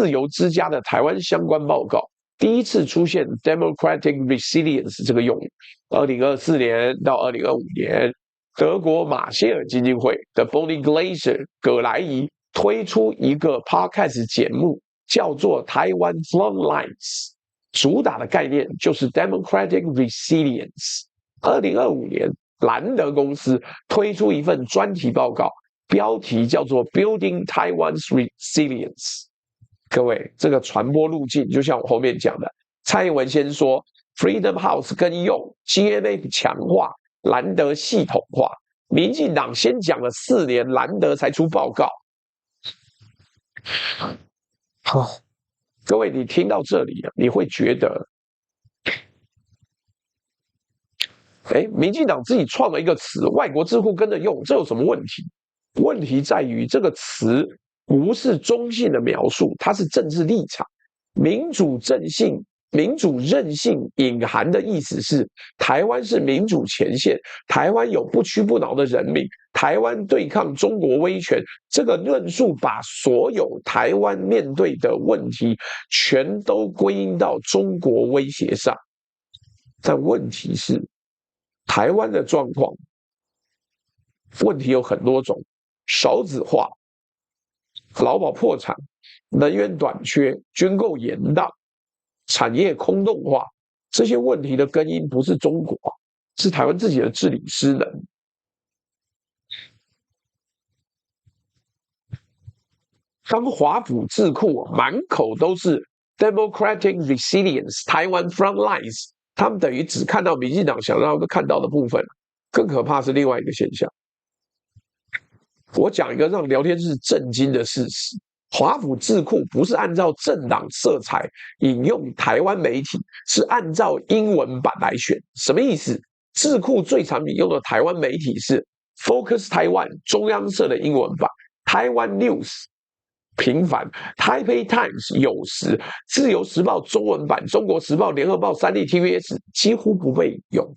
Speaker 1: 由之家的台湾相关报告。第一次出现 democratic resilience 这个用语。2024年到2025年，德国马歇尔基金会的 Bonnie Glaser 葛莱仪推出一个 podcast 节目，叫做台湾 Frontlines， 主打的概念就是 democratic resilience。2025年，兰德公司推出一份专题报告，标题叫做 Building Taiwan's Resilience。各位，这个传播路径就像我后面讲的，蔡英文先说 Freedom House 更用 GMA 强化，兰德系统化。民进党先讲了4年，兰德才出报告。各位，你听到这里，你会觉得，民进党自己创了一个词，外国智库跟着用，这有什么问题？问题在于这个词不是中性的描述，它是政治立场。民主韧性隐含的意思是，台湾是民主前线，台湾有不屈不挠的人民，台湾对抗中国威权。这个论述把所有台湾面对的问题全都归因到中国威胁上。但问题是，台湾的状况，问题有很多种，少子化、劳保破产、能源短缺、军购延宕、产业空洞化，这些问题的根因不是中国，是台湾自己的治理失能。当华府智库满口都是 Democratic Resilience、台湾 Frontlines， 他们等于只看到民进党想让他们看到的部分。更可怕是另外一个现象。我讲一个让聊天室震惊的事实：华府智库不是按照政党色彩引用台湾媒体，是按照英文版来选。什么意思？智库最常引用的台湾媒体是 Focus Taiwan 中央社的英文版，台湾 News 频繁，台北 Times 有时，自由时报中文版，中国时报、联合报、三立 TVS 几乎不被引用。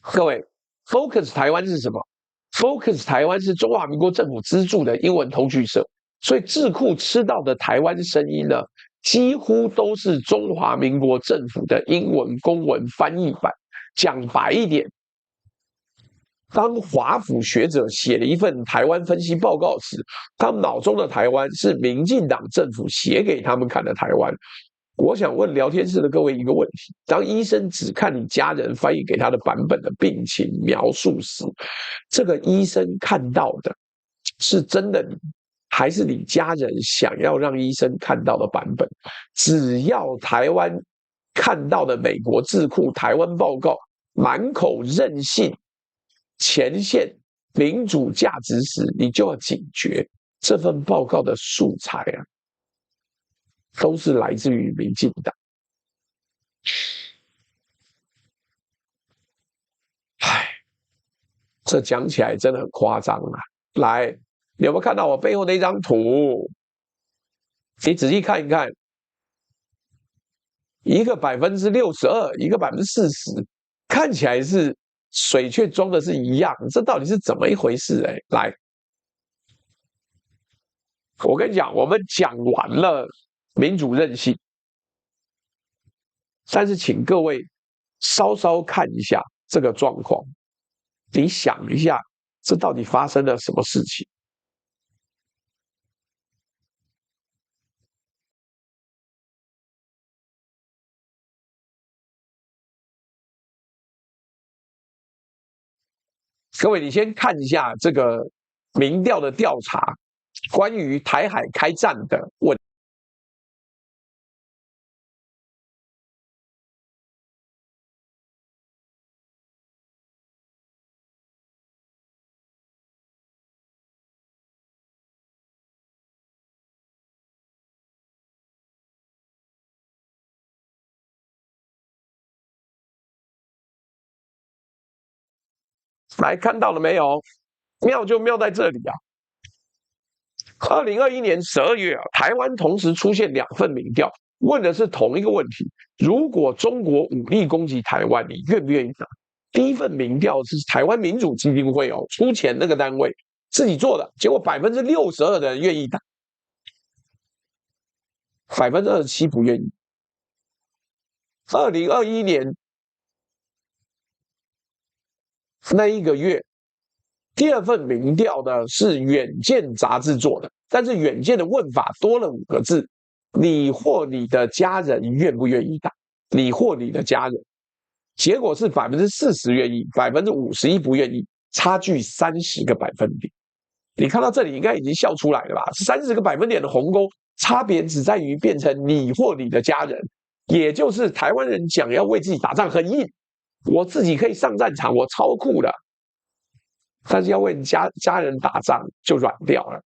Speaker 1: 各位 ，Focus 台湾是什么 ？Focus 台湾是中华民国政府资助的英文通讯社，所以智库吃到的台湾声音呢，几乎都是中华民国政府的英文公文翻译版。讲白一点，当华府学者写了一份台湾分析报告时，他们脑中的台湾是民进党政府写给他们看的台湾。我想问聊天室的各位一个问题：当医生只看你家人翻译给他的版本的病情描述时，这个医生看到的是真的你，还是你家人想要让医生看到的版本？只要台湾看到的美国智库台湾报告满口任性、前线民主价值时，你就要警觉这份报告的素材啊，都是来自于民进党。唉，这讲起来真的很夸张啊！来，你有没有看到我背后那张图？你仔细看一看，一个62%，一个40%，看起来是水，却装的是一样，这到底是怎么一回事？来，我跟你讲，我们讲完了民主任性，但是请各位稍稍看一下这个状况，你想一下，这到底发生了什么事情？各位，你先看一下这个民调的调查，关于台海开战的问题。来，看到了没有？妙就妙在这里啊！2021年12月啊，台湾同时出现2份民调，问的是同一个问题：如果中国武力攻击台湾，你愿不愿意打？第一份民调是台湾民主基金会出钱那个单位自己做的，结果62%的人愿意打，27%不愿意。2021年那一个月，第2份民调呢是远见杂志做的，但是远见的问法多了5个字：你或你的家人愿不愿意打？你或你的家人，结果是40%愿意，51%不愿意，差距30个百分点。你看到这里应该已经笑出来了吧？30个百分点的鸿沟，差别只在于变成你或你的家人，也就是台湾人讲要为自己打仗很硬，我自己可以上战场，我超酷的，但是要为家人打仗就软掉了。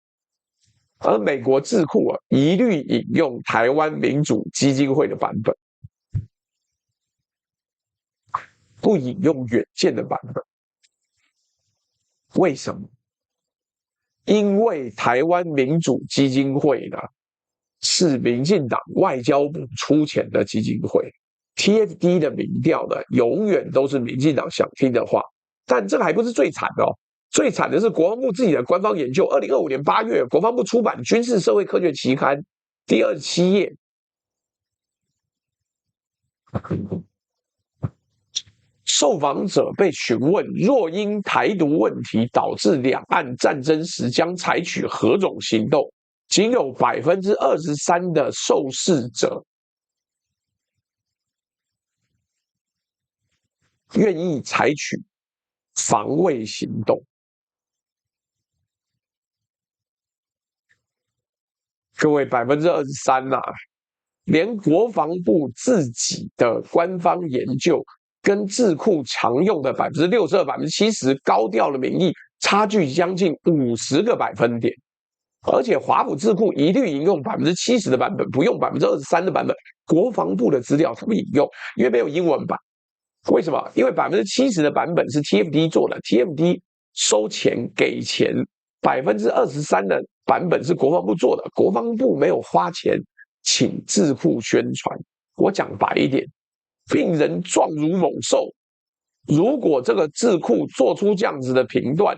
Speaker 1: 而美国智库一律引用台湾民主基金会的版本，不引用远见的版本。为什么？因为台湾民主基金会呢，是民进党外交部出钱的基金会 ，TFD 的民调呢，永远都是民进党想听的话。但这个还不是最惨的最惨的是国防部自己的官方研究，2025年8月，国防部出版《军事社会科学期刊》第27页。受访者被询问，若因台独问题导致两岸战争时将采取何种行动，仅有23%的受试者愿意采取防卫行动。各位23%呐，连国防部自己的官方研究跟智库常用的62%、70%高调的民意差距将近50个百分点，而且华府智库一律引用70%的版本，不用23%的版本。国防部的资料他们引用，因为没有英文版。为什么？因为70%的版本是 TFD 做的 ，TFD 收钱给钱，23%的版本是国防部做的，国防部没有花钱请智库宣传。我讲白一点，病人壮如猛兽。如果这个智库做出这样子的评断，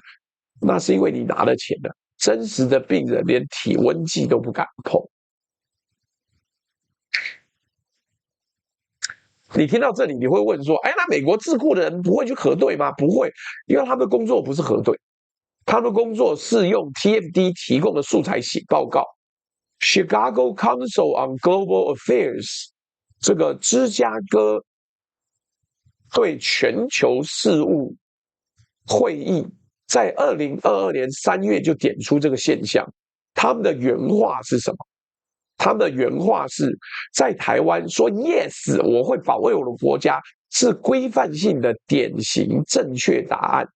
Speaker 1: 那是因为你拿了钱的。真实的病人连体温计都不敢碰。你听到这里，你会问说：“哎，那美国智库的人不会去核对吗？”不会，因为他们的工作不是核对，他们的工作是用 TFD 提供的素材写报告。Chicago Council on Global Affairs 这个芝加哥对全球事务会议在2022年3月就点出这个现象。他们的原话是什么？他们的原话是在台湾说 yes， 我会保卫我的国家，是规范性的典型正确答案。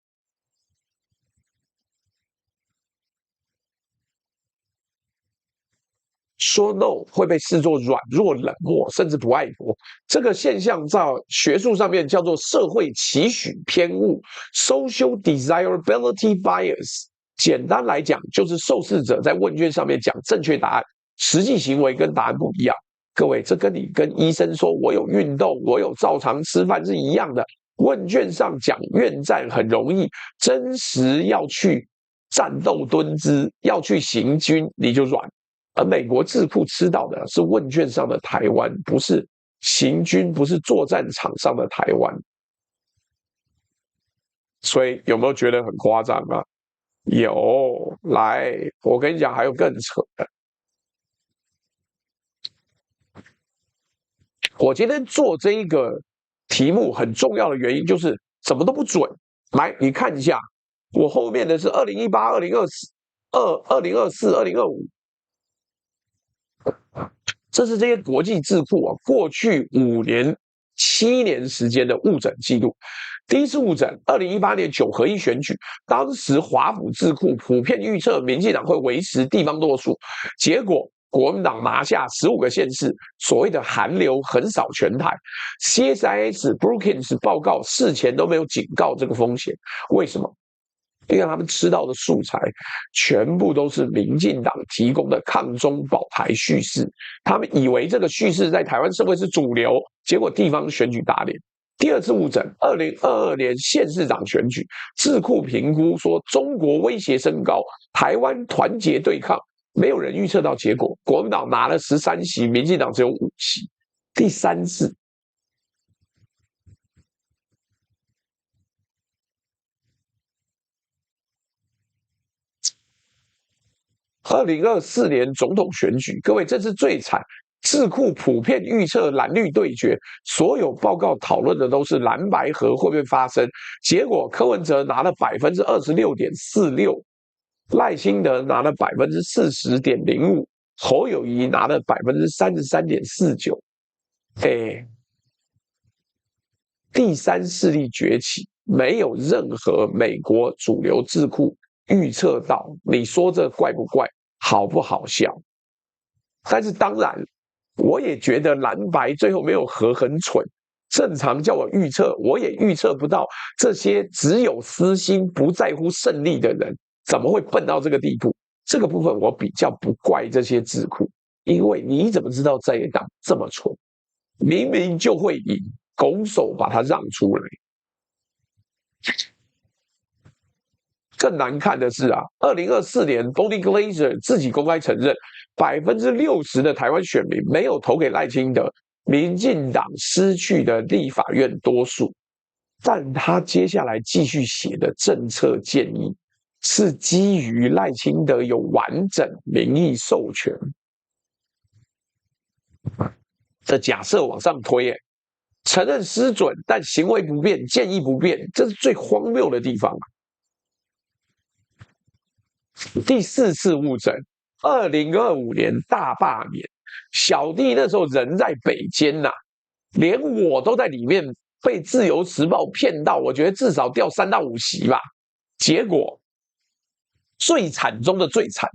Speaker 1: 说 no 会被视作软弱、冷漠，甚至不爱国。这个现象在学术上面叫做社会期许偏误 （social desirability bias）。简单来讲，就是受试者在问卷上面讲正确答案，实际行为跟答案不一样。各位，这跟你跟医生说我有运动，我有照常吃饭是一样的。问卷上讲愿战很容易，真实要去战斗蹲姿，要去行军，你就软。而美国智库吃到的是问卷上的台湾，不是行军，不是作战场上的台湾。所以有没有觉得很夸张啊？有，来，我跟你讲，还有更扯的。我今天做这一个题目很重要的原因就是什么都不准。来，你看一下，我后面的是2018、2024、2024、2025。这是这些国际智库啊，过去5年、7年时间的误诊记录。第一次误诊，2018年9合1选举，当时华府智库普遍预测民进党会维持地方多数，结果国民党拿下15个县市，所谓的韩流横扫全台。CSIS Brookings 报告事前都没有警告这个风险，为什么？因为他们吃到的素材全部都是民进党提供的抗中保台叙事，他们以为这个叙事在台湾社会是主流，结果地方选举打脸。第二次误诊，2022年县市长选举，智库评估说中国威胁升高，台湾团结对抗，没有人预测到结果，国民党拿了13席，民进党只有5席。第三次。2024年总统选举，各位，这是最惨。智库普遍预测蓝绿对决，所有报告讨论的都是蓝白合会不会发生。结果柯文哲拿了26.46%，赖清德拿了40.05%，侯友宜拿了33.49%。哎，第三势力崛起，没有任何美国主流智库预测到，你说这怪不怪？好不好笑？但是当然，我也觉得蓝白最后没有合很蠢。正常叫我预测，我也预测不到这些只有私心不在乎胜利的人怎么会笨到这个地步。这个部分我比较不怪这些智库，因为你怎么知道在野党这么蠢？明明就会赢，拱手把它让出来。更难看的是啊，2024年 Tony Glazer 自己公开承认，60%的台湾选民没有投给赖清德，民进党失去的立法院多数。但他接下来继续写的政策建议，是基于赖清德有完整民意授权的假设往上推，承认失准，但行为不变，建议不变，这是最荒谬的地方。第4次误诊，2025年大罢免，小弟那时候人在北监呐，连我都在里面被《自由时报》骗到，我觉得至少掉3到5席吧。结果最惨中的最惨。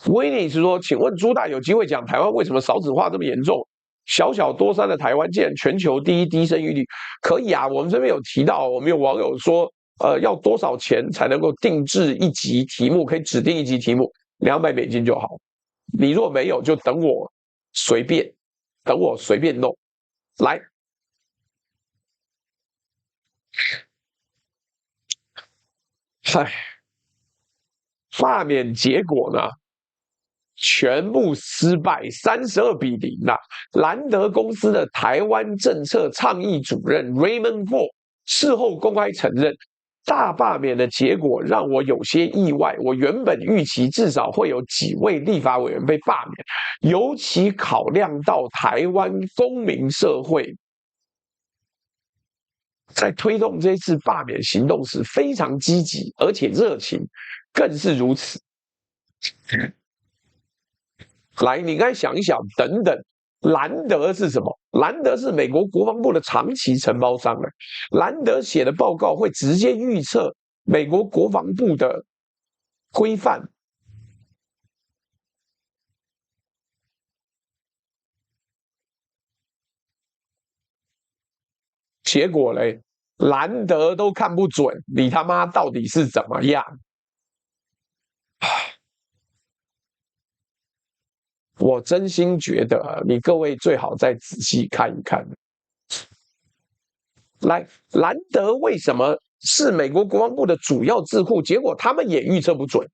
Speaker 1: 威尼斯说：“请问朱大有机会讲台湾为什么少子化这么严重？小小多山的台湾竟然全球第一低生育率，可以啊。我们这边有提到，我们有网友说，要多少钱才能够定制一集题目？可以指定一集题目，$200就好。你若没有，就等我随便，等我随便弄。来，嗨，罢免结果呢？”全部失败，32-0啦。兰德公司的台湾政策倡议主任 Raymond Vo 事后公开承认，大罢免的结果让我有些意外。我原本预期至少会有几位立法委员被罢免，尤其考量到台湾公民社会在推动这次罢免行动时非常积极，而且热情更是如此。来，你该想一想，等等，兰德是什么？兰德是美国国防部的长期承包商了。兰德写的报告会直接预测美国国防部的规范。结果嘞，兰德都看不准，你他妈到底是怎么样？我真心觉得，你各位最好再仔细看一看。来，兰德为什么是美国国防部的主要智库？结果他们也预测不准，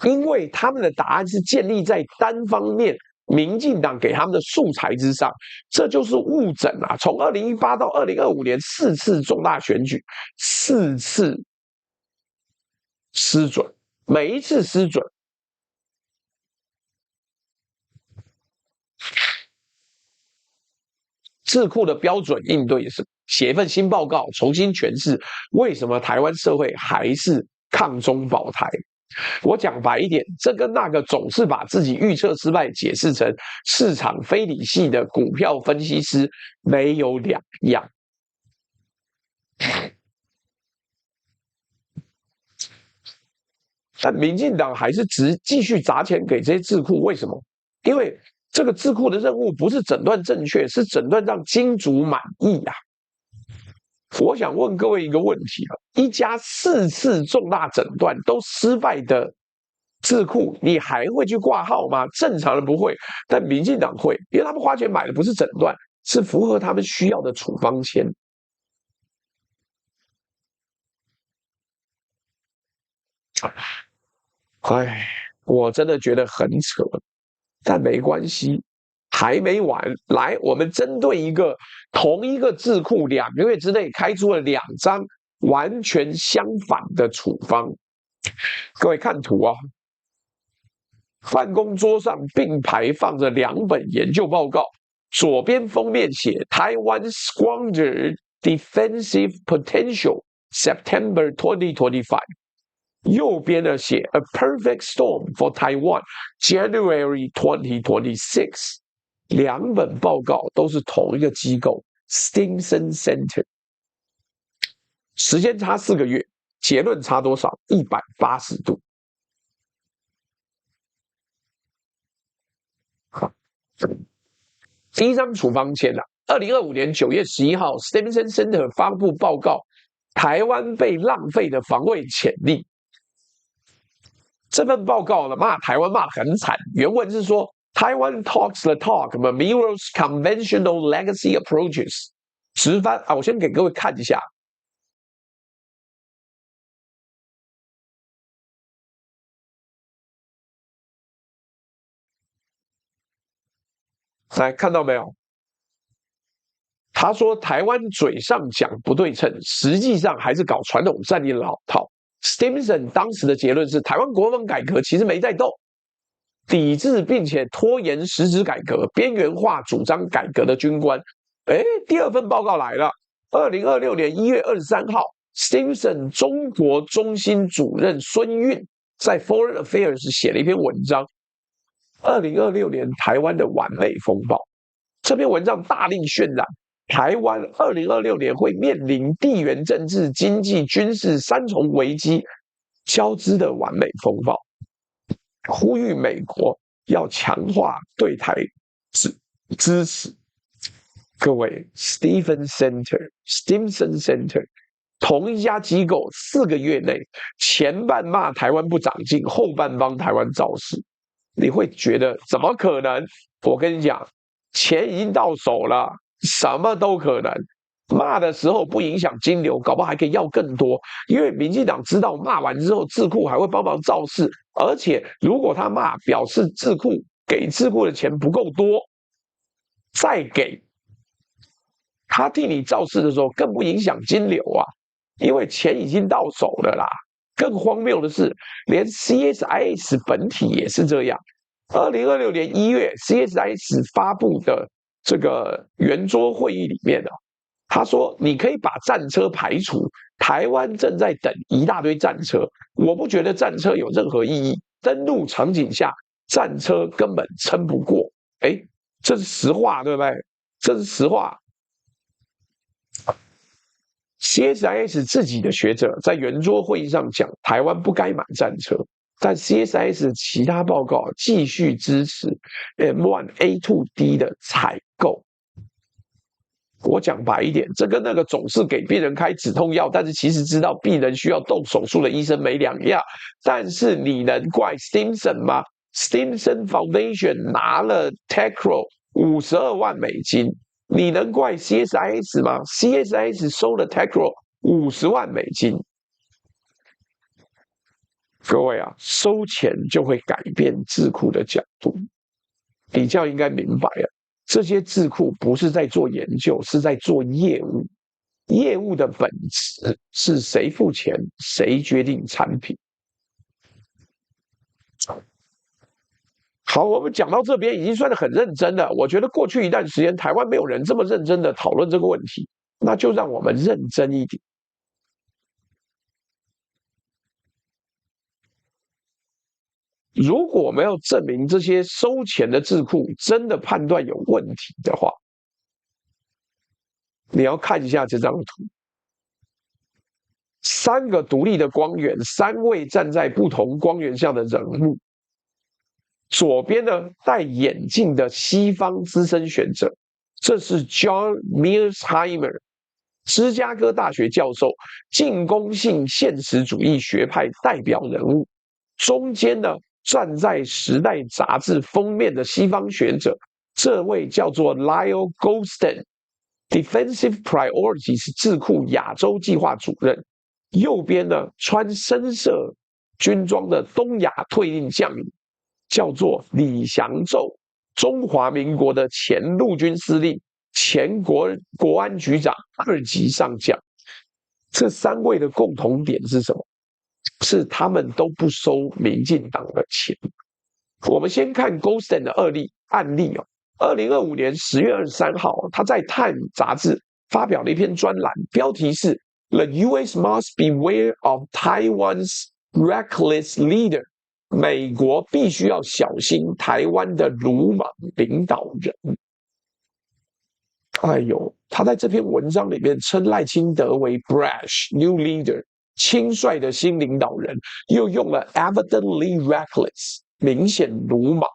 Speaker 1: 因为他们的答案是建立在单方面民进党给他们的素材之上，这就是误诊啊！从2018到2025年4次重大选举，4次失准，每一次失准。智库的标准应对是写一份新报告，重新诠释为什么台湾社会还是抗中保台。我讲白一点，这跟那个总是把自己预测失败解释成市场非理性的股票分析师没有两样。但民进党还是继续砸钱给这些智库，为什么？因为这个智库的任务不是诊断正确，是诊断让金主满意啊。我想问各位一个问题啊，一家4次重大诊断都失败的智库，你还会去挂号吗？正常人不会，但民进党会，因为他们花钱买的不是诊断，是符合他们需要的处方签。哎，我真的觉得很扯，但没关系，还没完。来，我们针对同一个智库2个月之内开出了2张完全相反的处方。各位看图啊，办公桌上并排放着2本研究报告，左边封面写 Taiwan squandered defensive potential September 2025。右边呢写 A Perfect Storm for Taiwan January 2026， 2本报告都是同一个机构 Stimson Center， 时间差4个月，结论差多少？180度。第一张处方签2025年9月11号 Stimson Center 发布报告，台湾被浪费的防卫潜力。这份报告呢，骂台湾骂得很惨。原文是说 ，Taiwan talks the talk, but mirrors conventional legacy approaches。直翻啊，我先给各位看一下。来，看到没有？他说台湾嘴上讲不对称，实际上还是搞传统战力的老套。Stimson 当时的结论是，台湾国防改革其实没在动，抵制并且拖延实质改革，边缘化主张改革的军官。第二份报告来了，2026年1月23号 ，Stimson 中国中心主任孙运在 Foreign Affairs 写了一篇文章，2026年台湾的完美风暴。这篇文章大力渲染台湾2026年会面临地缘政治、经济、军事三重危机交织的完美风暴，呼吁美国要强化对台支持。各位 ，Stimson Center 同一家机构4个月内，前半骂台湾不长进，后半帮台湾造势，你会觉得怎么可能？我跟你讲，钱已经到手了，什么都可能。骂的时候不影响金流，搞不好还可以要更多，因为民进党知道骂完之后智库还会帮忙造势，而且如果他骂表示智库给智库的钱不够多，再给他替你造势的时候更不影响金流啊，因为钱已经到手了啦。更荒谬的是，连 CSIS 本体也是这样。2026年1月 ，CSIS 发布的这个圆桌会议里面他说你可以把战车排除，台湾正在等一大堆战车，我不觉得战车有任何意义。登陆场景下，战车根本撑不过。这是实话，对不对？这是实话。CSIS 自己的学者在圆桌会议上讲，台湾不该买战车，但 CSIS 其他报告继续支持 M1A2D 的采购。我讲白一点，这跟那个总是给病人开止痛药，但是其实知道病人需要动手术的医生没两样。但是你能怪 Stimson 吗？ Stimson Foundation 拿了 Tecro 52万美金，你能怪 CSIS 吗？ CSIS 收了 Tecro 50万美金。各位啊，收钱就会改变智库的角度，你这样应该明白了。这些智库不是在做研究，是在做业务。业务的本质是谁付钱，谁决定产品。好，我们讲到这边已经算是很认真了。我觉得过去一段时间，台湾没有人这么认真的讨论这个问题，那就让我们认真一点。如果我们要证明这些收钱的智库真的判断有问题的话，你要看一下这张图，3个独立的光源，3位站在不同光源下的人物。左边呢，戴眼镜的西方资深学者，这是 John Mearsheimer， 芝加哥大学教授，进攻性现实主义学派代表人物。中间呢，站在《时代》杂志封面的西方学者，这位叫做 Lyle Goldstein，Defensive Priorities 智库亚洲计划主任。右边呢，穿深色军装的东亚退役将领，叫做李祥宙，中华民国的前陆军司令、前国安局长2级上将。这3位的共同点是什么？是他们都不收民进党的钱。我们先看 Goldstein 的案例2025年10月23号，他在《Time》杂志发表了一篇专栏，标题是 The U.S. must beware of Taiwan's reckless leader。美国必须要小心台湾的鲁莽领导人。他在这篇文章里面称赖清德为 brash new leader， 轻率的新领导人，又用了 evidently reckless， 明显鲁莽。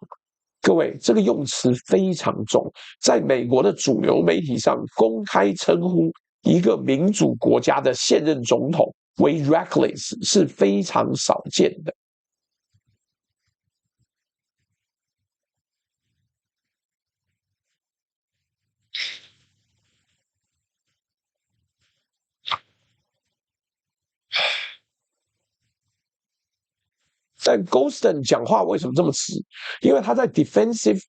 Speaker 1: 各位，这个用词非常重，在美国的主流媒体上公开称呼一个民主国家的现任总统为 reckless 是非常少见的。但 Goldstein 讲话为什么这么迟？因为他在 Defensive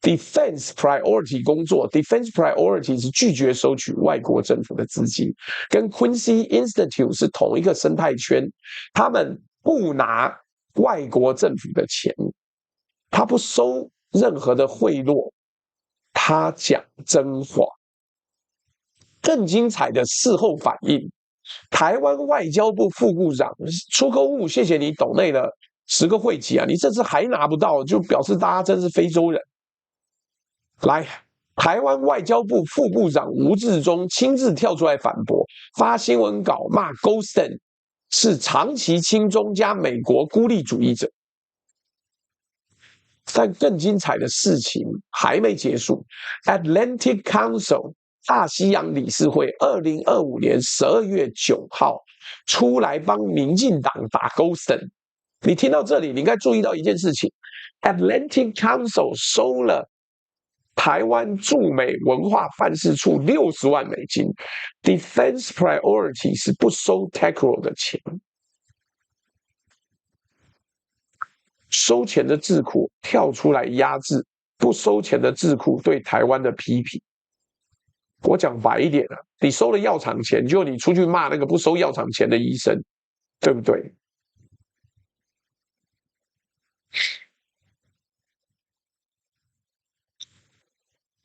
Speaker 1: defense priority 工作 ，defense priority 是拒绝收取外国政府的资金，跟 Quincy Institute 是同一个生态圈，他们不拿外国政府的钱，他不收任何的贿赂，他讲真话。更精彩的事后反应，台湾外交部副部长出口务，谢谢你抖内了10个会籍啊，你这次还拿不到，就表示大家真是非洲人。来，台湾外交部副部长吴志忠亲自跳出来反驳，发新闻稿骂 Goldston 是长期亲中加美国孤立主义者。但更精彩的事情还没结束 ，Atlantic Council 大西洋理事会2025年12月9号出来帮民进党打 Goldston。你听到这里，你应该注意到一件事情 ：Atlantic Council 收了台湾驻美文化办事处60万美金 ，Defense Priority 是不收 TACRO 的钱。收钱的智库跳出来压制不收钱的智库对台湾的批评。我讲白一点啊，你收了药厂钱，就你出去骂那个不收药厂钱的医生，对不对？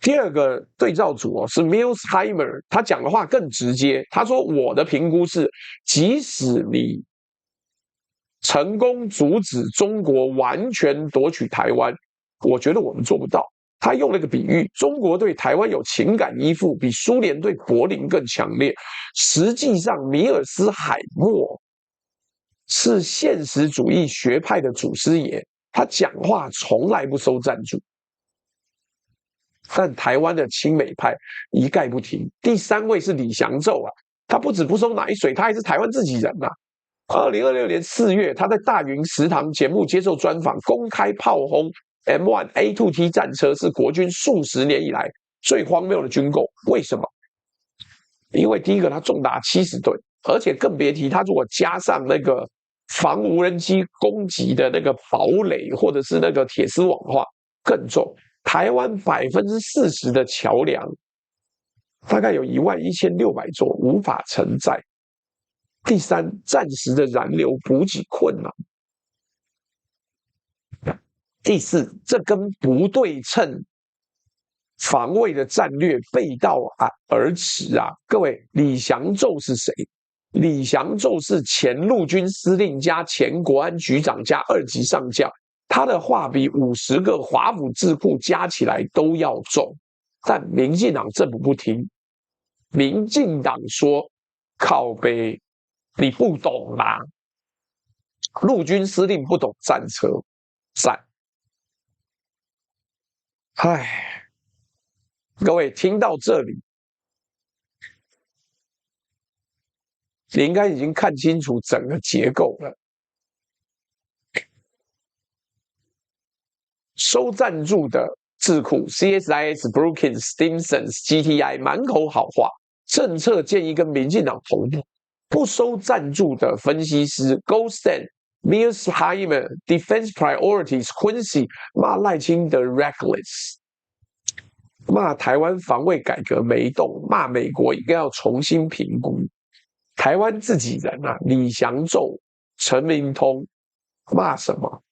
Speaker 1: 第二个对照组是 Milsheimer， 他讲的话更直接，他说我的评估是，即使你成功阻止中国完全夺取台湾，我觉得我们做不到。他用了个比喻，中国对台湾有情感依附，比苏联对柏林更强烈。实际上，米尔斯海默是现实主义学派的祖师爷，他讲话从来不收赞助。但台湾的亲美派一概不听。第3位是李祥宙啊，他不止不收奶水，他还是台湾自己人啊。2026年4月，他在大云食堂节目接受专访，公开炮轰 M1A2T 战车是国军数十年以来最荒谬的军购。为什么？因为第一个，它重达70吨，而且更别提它如果加上那个防无人机攻击的那个堡垒或者是那个铁丝网的话，更重。台湾40%的桥梁大概有11600座无法承载。第3，暂时的燃油补给困难。第4，这跟不对称防卫的战略背道而驰啊！各位，李祥宙是谁？李祥宙是前陆军司令加前国安局长加2级上将。他的话比50个华府智库加起来都要重，但民进党政府不听。民进党说：“靠北，你不懂啦，陆军司令不懂战车，战。”唉，各位听到这里，你应该已经看清楚整个结构了。收赞助的智库 CSIS、Brookings、Stimson、GTI 满口好话，政策建议跟民进党同步。不收赞助的分析师 Goldston、Milsheimer、Defense Priorities、Quincy 骂赖清德 reckless， 骂台湾防卫改革没动，骂美国应该要重新评估。台湾自己人啊，李祥宙、陈明通骂什么？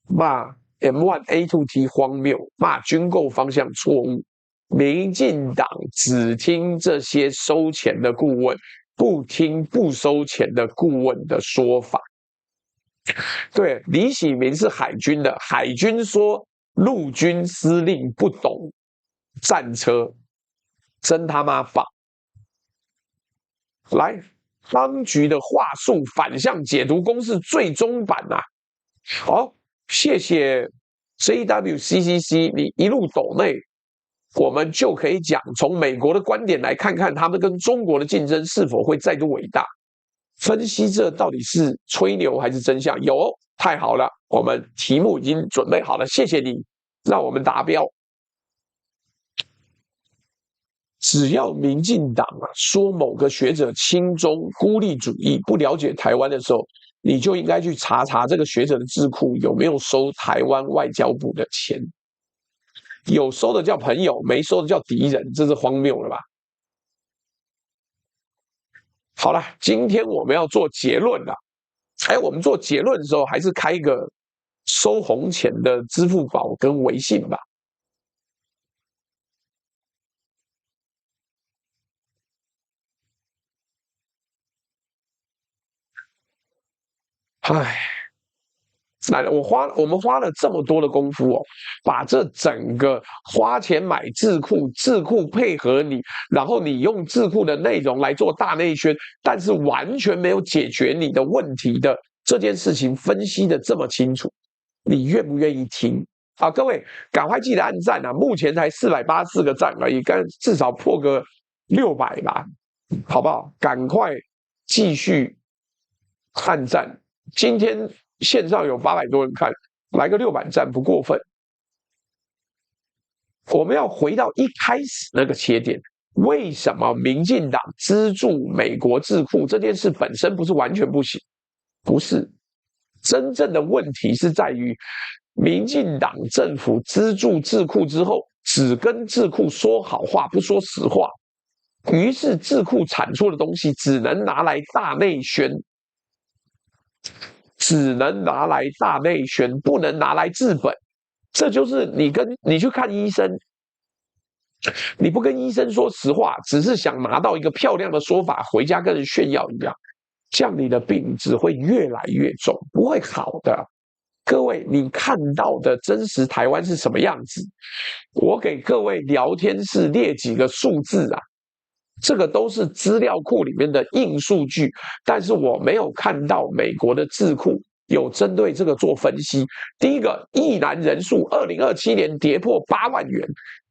Speaker 1: 骂M1A2T 荒谬，骂军购方向错误。民进党只听这些收钱的顾问，不听不收钱的顾问的说法。对，李喜明是海军的，海军说陆军司令不懂战车，真他妈棒！来，当局的话术反向解读公式最终版啊！好。谢谢 JWCCC， 你一路抖内，我们就可以讲从美国的观点来看看他们跟中国的竞争是否会再度伟大。分析这到底是吹牛还是真相？有，太好了，我们题目已经准备好了，谢谢你，让我们达标。只要民进党说某个学者亲中孤立主义，不了解台湾的时候，你就应该去查查这个学者的智库有没有收台湾外交部的钱。有收的叫朋友，没收的叫敌人，这是荒谬了吧？好了，今天我们要做结论了。我们做结论的时候，还是开一个收红钱的支付宝跟微信吧。唉，来了，我们花了这么多的功夫哦，把这整个花钱买智库，智库配合你，然后你用智库的内容来做大内宣，但是完全没有解决你的问题的这件事情分析的这么清楚，你愿不愿意听？啊，各位赶快记得按赞啊！目前才484个赞而已，至少破个600吧，好不好？赶快继续按赞。今天线上有800多人看，来个600赞不过分。我们要回到一开始那个切点，为什么民进党资助美国智库这件事本身不是完全不行？不是，真正的问题是在于民进党政府资助智库之后，只跟智库说好话，不说实话，于是智库产出的东西只能拿来大内宣。只能拿来大内宣，不能拿来治本。这就是你去看医生，你不跟医生说实话，只是想拿到一个漂亮的说法，回家跟人炫耀一样，这样你的病只会越来越重，不会好的。各位，你看到的真实台湾是什么样子？我给各位聊天室列几个数字啊，这个都是资料库里面的硬数据，但是我没有看到美国的智库有针对这个做分析。第一个，役男人数2027年跌破8万人；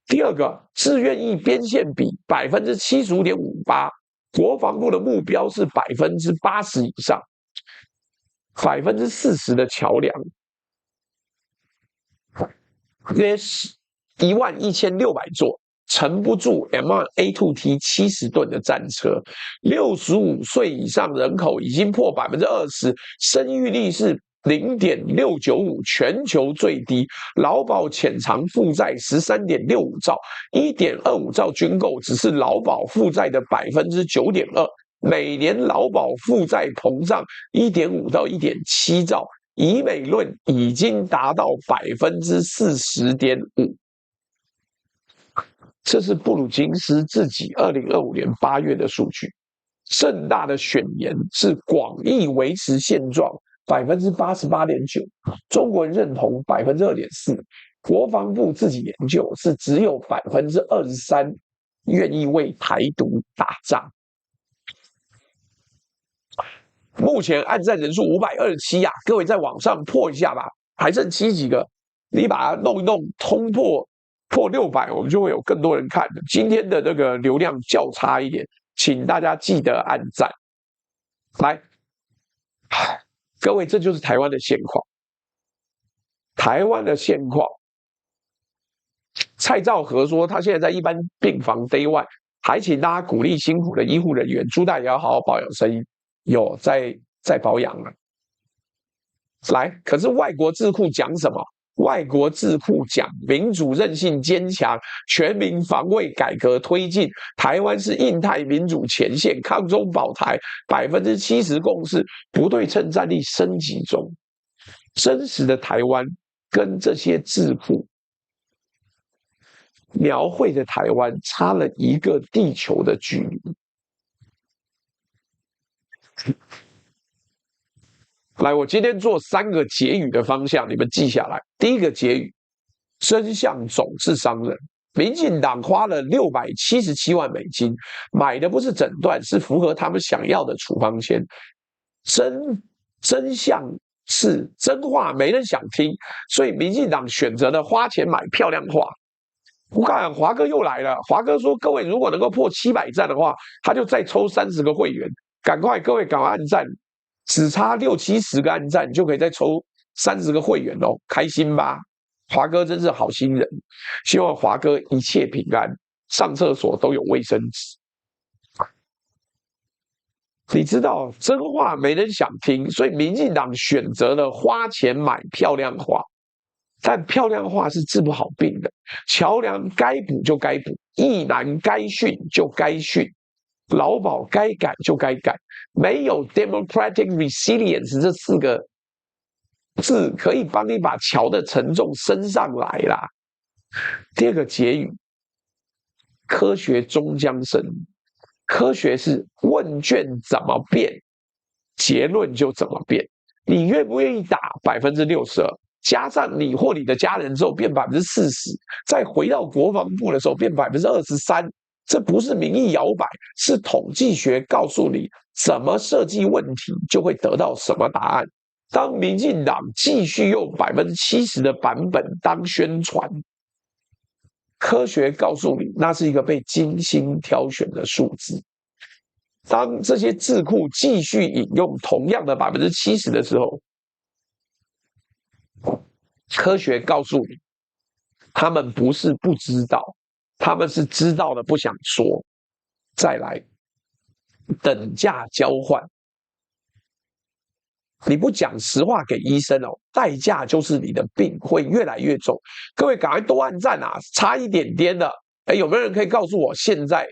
Speaker 1: 第二个，志愿役编宪比75.58%，国防部的目标是80%以上，40%的桥梁，约11600座。沉不住 M1A2T 70吨的战车，65岁以上人口已经破20%，生育率是0.695，全球最低。劳保潜藏负债13.65兆，1.25兆军购只是劳保负债的9.2%，每年劳保负债膨胀1.5到1.7兆，以美论已经达到40.5%。这是布鲁金斯自己2025年8月的数据。盛大的选言是广义维持现状88.9%，中国人认同2.4%，国防部自己研究是只有23%愿意为台独打仗。目前按赞人数527呀，各位在网上破一下吧，还剩7几个，你把它弄一弄，通破600，我们就会有更多人看的。今天的那个流量较差一点，请大家记得按赞。来，各位，这就是台湾的现况。台湾的现况，蔡兆和说他现在在一般病房 Day One， 还请大家鼓励辛苦的医护人员，朱大也要好好保养声音，有在保养了。来，可是外国智库讲什么？外国智库讲民主韧性坚强，全民防卫改革推进，台湾是印太民主前线，抗中保台，70%共识，不对称战力升级中。真实的台湾跟这些智库描绘的台湾差了一个地球的距离。来，我今天做3个结语的方向，你们记下来。第一个结语：真相总是伤人。民进党花了677万美金买的不是诊断，是符合他们想要的处方签。真相是真话，没人想听，所以民进党选择了花钱买漂亮话。我看华哥又来了，华哥说：“各位如果能够破700赞的话，他就再抽30个会员。赶快，各位赶快按赞！”只差60-70个按赞就可以再抽30个会员哦，开心吧？华哥真是好心人，希望华哥一切平安，上厕所都有卫生纸。你知道真话没人想听，所以民进党选择了花钱买漂亮话。但漂亮话是治不好病的。桥梁该补就该补，役男该训就该训，劳保该改就该改，没有 democratic resilience 这4个字可以帮你把桥的沉重升上来啦。第二个结语，科学终将胜利。科学是问卷怎么变，结论就怎么变。你愿不愿意打62%，加上你或你的家人之后变40%，再回到国防部的时候变23%，这不是民意摇摆，是统计学告诉你怎么设计问题就会得到什么答案。当民进党继续用70%的版本当宣传，科学告诉你那是一个被精心挑选的数字。当这些智库继续引用同样的70%的时候，科学告诉你，他们不是不知道，他们是知道的不想说。再来，等价交换，你不讲实话给医生哦，代价就是你的病会越来越重。各位赶快多按赞啊，差一点点的。有没有人可以告诉我现在？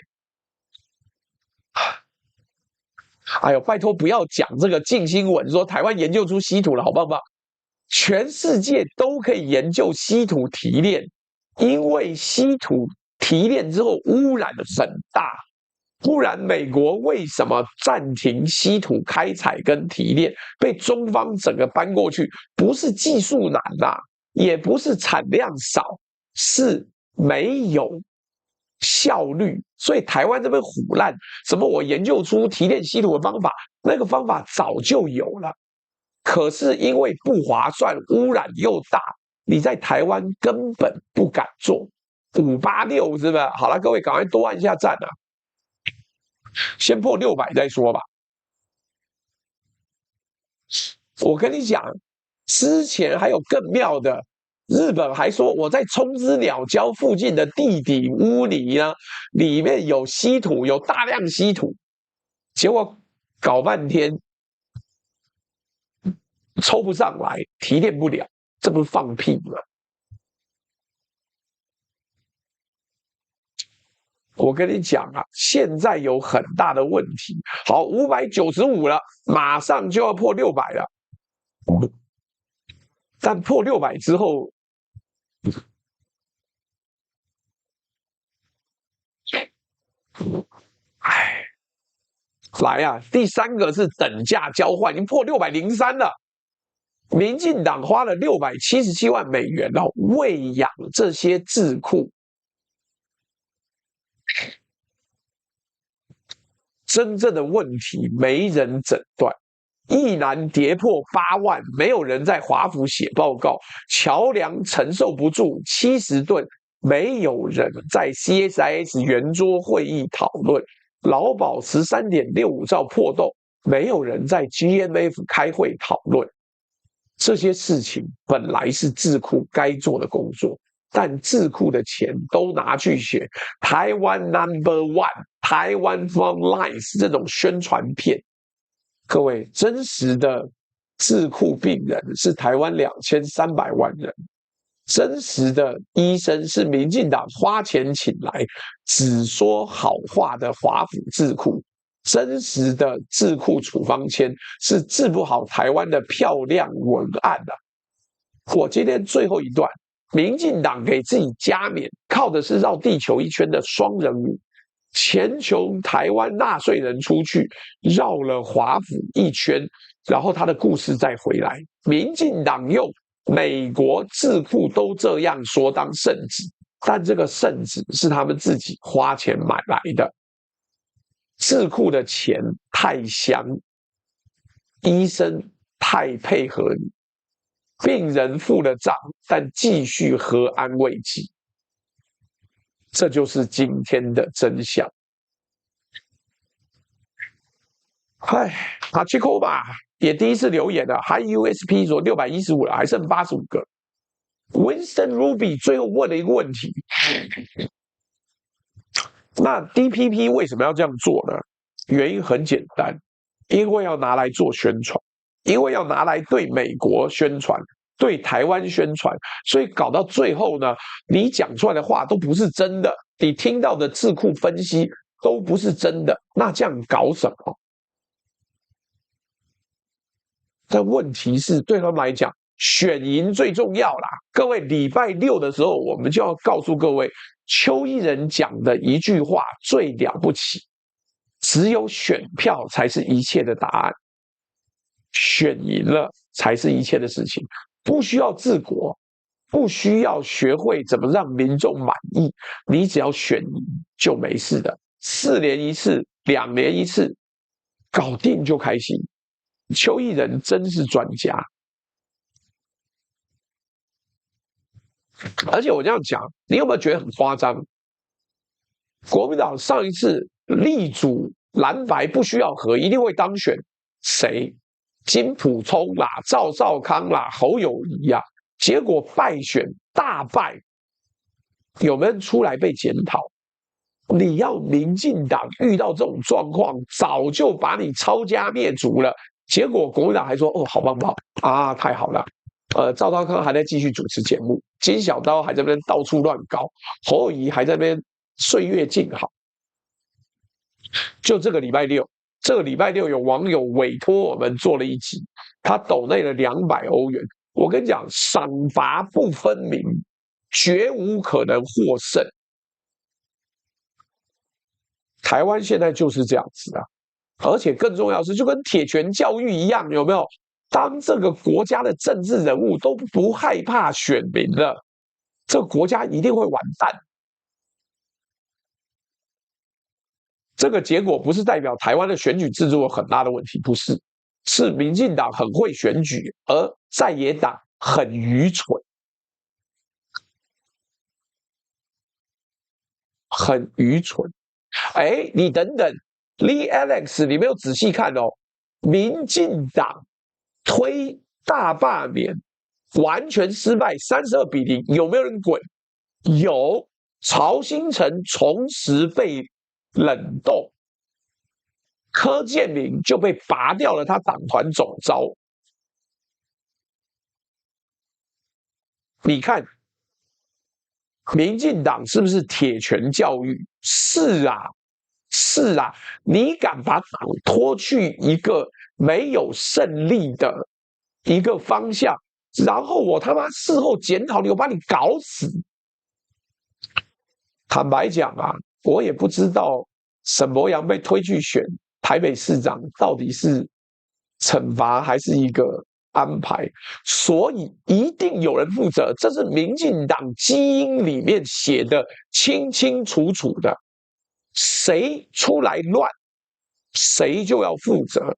Speaker 1: 哎呦，拜托不要讲这个净新闻，说台湾研究出稀土了，好棒棒！全世界都可以研究稀土提炼，因为稀土提炼之后污染很大。不然美国为什么暂停稀土开采跟提炼，被中方整个搬过去？不是技术难啊，也不是产量少，是没有效率。所以台湾这边唬烂，什么我研究出提炼稀土的方法，那个方法早就有了，可是因为不划算，污染又大，你在台湾根本不敢做。586是不是？好了，各位赶快多按一下赞啊！先破600再说吧。我跟你讲，之前还有更妙的，日本还说我在冲之鸟礁附近的地底污泥呢，里面有稀土，有大量稀土，结果搞半天抽不上来，提炼不了，这不是放屁吗？我跟你讲啊，现在有很大的问题。好，595了，马上就要破600了。但破600之后，哎，来啊！第3个是等价交换，已经破603了。民进党花了677万美元哦，喂养这些智库。真正的问题没人诊断，役男跌破8万，没有人在华府写报告；桥梁承受不住70吨，没有人在 CSIS 圆桌会议讨论；劳保13.65兆破洞，没有人在 GMF 开会讨论。这些事情本来是智库该做的工作，但智库的钱都拿去写台湾 No.1、台湾 Frontlines 这种宣传片。各位，真实的智库病人是台湾2300万人，真实的医生是民进党花钱请来只说好话的华府智库。真实的智库处方签是治不好台湾的漂亮文案的。我今天最后一段，民进党给自己加冕，靠的是绕地球一圈的双人舞，钱从台湾纳税人出去，绕了华府一圈，然后他的故事再回来。民进党用美国智库都这样说当圣旨，但这个圣旨是他们自己花钱买来的。智库的钱太香，医生太配合你，病人付了账，但继续喝安慰剂，这就是今天的真相。哎，哈奇科吧也第一次留言了，还 USP 说615了，还剩85个。Winston Ruby 最后问了一个问题。那 DPP 为什么要这样做呢？原因很简单，因为要拿来做宣传，因为要拿来对美国宣传，对台湾宣传，所以搞到最后呢，你讲出来的话都不是真的，你听到的智库分析都不是真的，那这样搞什么？但问题是，对他们来讲，选赢最重要啦。各位，礼拜六的时候，我们就要告诉各位，邱毅人讲的一句话最了不起，只有选票才是一切的答案，选赢了才是一切的事情，不需要治国，不需要学会怎么让民众满意，你只要选赢就没事的，4年一次，2年一次，搞定就开心。邱毅人真是专家，而且我这样讲，你有没有觉得很夸张？国民党上一次力主蓝白不需要和，一定会当选，谁？金溥聪啦、赵少康啦、侯友宜啊，结果败选大败，有没有人出来被检讨？你要民进党遇到这种状况，早就把你抄家灭族了。结果国民党还说：“哦，好棒棒啊，太好了。”赵少康还在继续主持节目，金小刀还在那边到处乱搞，侯友宜还在那边岁月静好。就这个礼拜六有网友委托我们做了一集，他抖内了200欧元。我跟你讲，赏罚不分明，绝无可能获胜。台湾现在就是这样子啊，而且更重要的是，就跟铁拳教育一样，有没有？当这个国家的政治人物都不害怕选民了，这个国家一定会完蛋。这个结果不是代表台湾的选举制度有很大的问题，不是，是民进党很会选举，而在野党很愚蠢，很愚蠢。哎，你等等 ，Lee Alex， 你没有仔细看哦，民进党推大罢免完全失败，32-0，有没有人滚？有，曹兴诚从此被冷冻，柯建铭就被拔掉了他党团总召。你看，民进党是不是铁拳教育？是啊，是啊，你敢把党拖去一个没有胜利的一个方向，然后我他妈事后检讨你，我把你搞死。坦白讲啊，我也不知道沈伯洋被推去选台北市长到底是惩罚还是一个安排，所以一定有人负责，这是民进党基因里面写的清清楚楚的，谁出来乱，谁就要负责。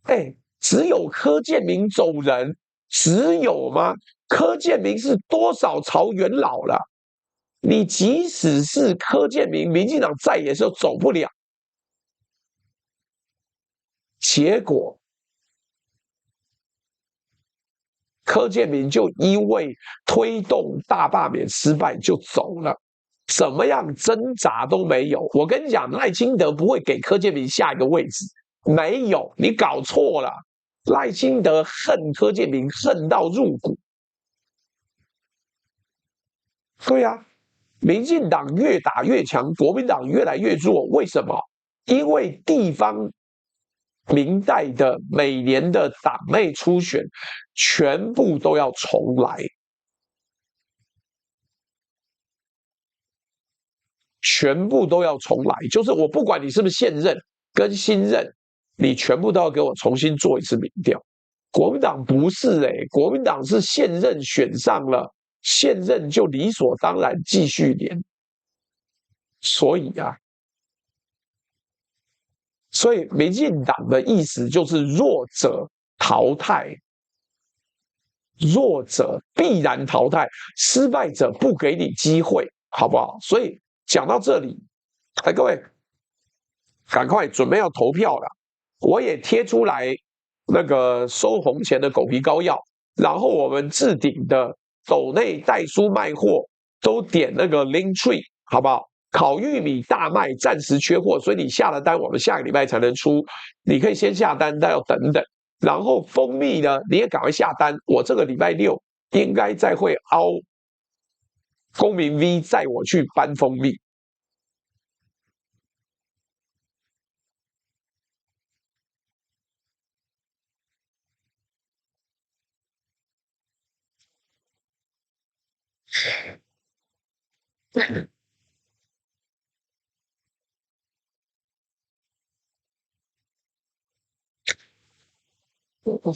Speaker 1: 哎，只有柯建铭走人，只有吗？柯建铭是多少朝元老了？你即使是柯建铭，民进党在野的时候走不了。结果柯建铭就因为推动大罢免失败就走了，怎么样挣扎都没有。我跟你讲，赖清德不会给柯建铭下一个位置，没有，你搞错了。赖清德恨柯建铭恨到入骨。对啊，民进党越打越强，国民党越来越弱，为什么？因为地方明代的每年的党内初选全部都要重来，全部都要重来，就是我不管你是不是现任跟新任，你全部都要给我重新做一次民调。国民党不是国民党是现任选上了，现任就理所当然继续连，所以民进党的意思就是弱者淘汰，弱者必然淘汰，失败者不给你机会，好不好？所以讲到这里，各位赶快准备要投票了，我也贴出来那个收红钱的狗皮膏药，然后我们置顶的斗内代书卖货都点那个 link tree， 好不好？烤玉米大卖，暂时缺货，所以你下了单，我们下个礼拜才能出。你可以先下单，但要等等。然后蜂蜜呢，你也赶快下单，我这个礼拜六应该再会凹公民 V 载我去搬蜂蜜。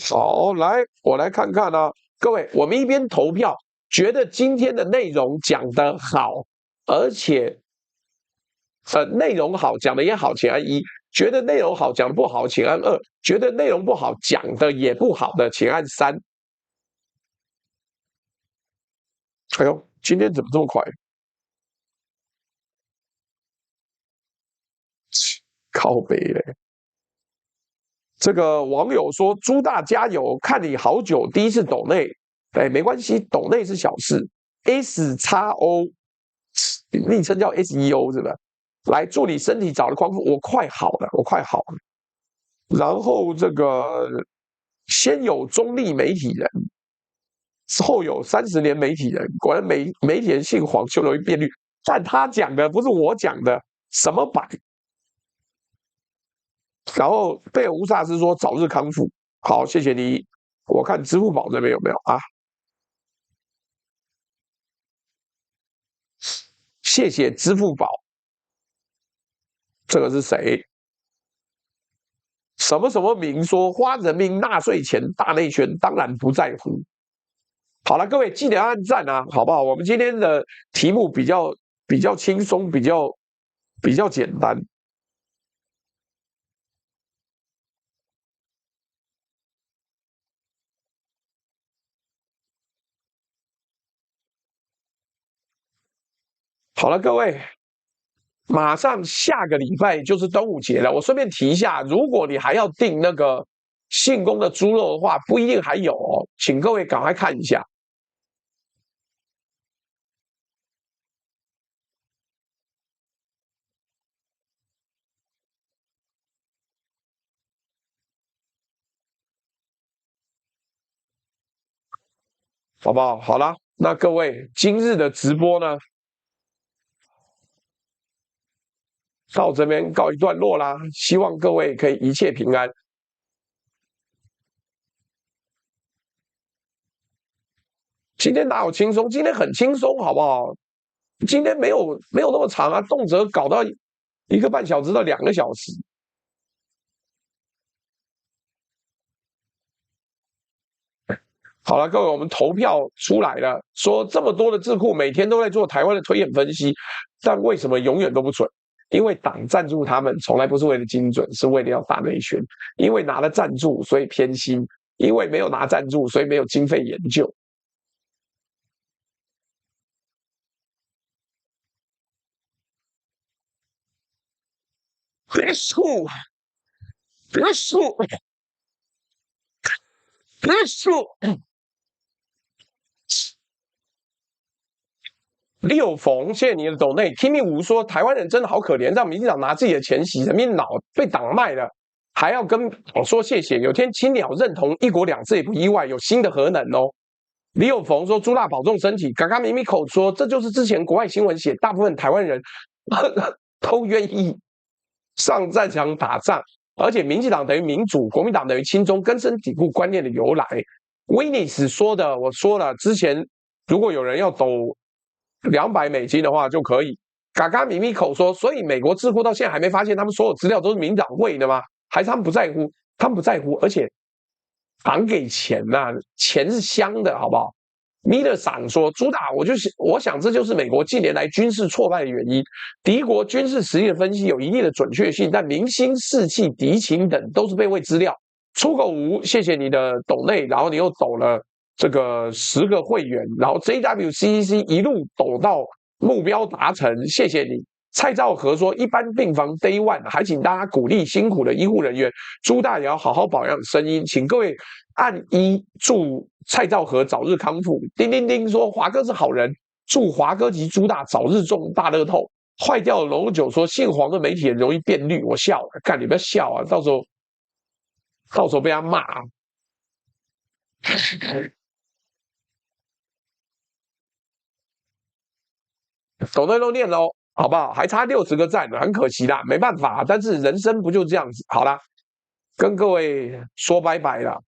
Speaker 1: 好，来，我来看看啊，各位，我们一边投票，觉得今天的内容讲得好，而且内容好讲的也好，请按一；觉得内容好讲的不好，请按二；觉得内容不好讲的也不好的，请按三。哎呦，今天怎么这么快？靠北嘞！这个网友说：“朱大加油，看你好久，第一次抖内，哎，没关系，抖内是小事。S 叉 O， 昵称叫 SEO 是吧？来，祝你身体早日康复，我快好了，我快好了。然后这个先有中立媒体人，后有30年媒体人，果然媒体人姓黄就容易变绿。但他讲的不是我讲的，什么版？然后贝尔乌萨斯说早日康复，好，谢谢你。我看支付宝这边有没有啊？谢谢支付宝，这个是谁？什么什么民说花人民纳税钱大内宣，当然不在乎。好了，各位记得按赞啊，好不好？我们今天的题目比较轻松，比较简单。好了，各位，马上下个礼拜就是端午节了。我顺便提一下，如果你还要订那个信公的猪肉的话，不一定还有哦，请各位赶快看一下。好不好？好了，那各位今日的直播呢，到这边告一段落啦。希望各位可以一切平安。今天哪有轻松？今天很轻松，好不好？今天没有那么长啊，动辄搞到1个半小时到2个小时。好了，各位，我们投票出来了，说这么多的智库每天都在做台湾的推演分析，但为什么永远都不准？因为党赞助他们，从来不是为了精准，是为了要大内宣。因为拿了赞助，所以偏心；因为没有拿赞助，所以没有经费研究。别说，别说，别说。六逢，谢谢你的抖内。听命吴说，台湾人真的好可怜，让民进党拿自己的钱洗人民脑，被党卖了，还要跟我说谢谢。有天青鸟认同一国两制也不意外，有新的核能哦。李有逢说，朱大保重身体。嘎嘎咪咪口说，这就是之前国外新闻写，大部分台湾人都愿意上战场打仗，而且民进党等于民主，国民党等于亲中，根深蒂固观念的由来。威尼斯说的，我说了，之前如果有人要抖$200的话就可以。嘎嘎咪咪口说，所以美国智库到现在还没发现他们所有资料都是民党喂的吗？还是他们不在乎？他们不在乎，而且党给钱呐、钱是香的，好不好？米勒桑说：“朱大，我想这就是美国近年来军事挫败的原因。敌国军事实力的分析有一定的准确性，但民心士气、敌情等都是备位资料。”出口无，谢谢你的抖内，然后你又抖了这个10个会员，然后 JWCC 一路抖到目标达成，谢谢你。蔡兆和说，一般病房 Day One， 还请大家鼓励辛苦的医护人员，朱大也要好好保养声音，请各位按一祝蔡兆和早日康复。叮叮叮说华哥是好人，祝华哥及朱大早日中大乐透。坏掉的龙九说姓黄的媒体很容易变绿，我笑了，干你不要笑啊，到时候被他骂、啊。抖内都念喽，好不好？还差60个赞，很可惜啦，没办法，但是人生不就这样子？好啦，跟各位说拜拜了。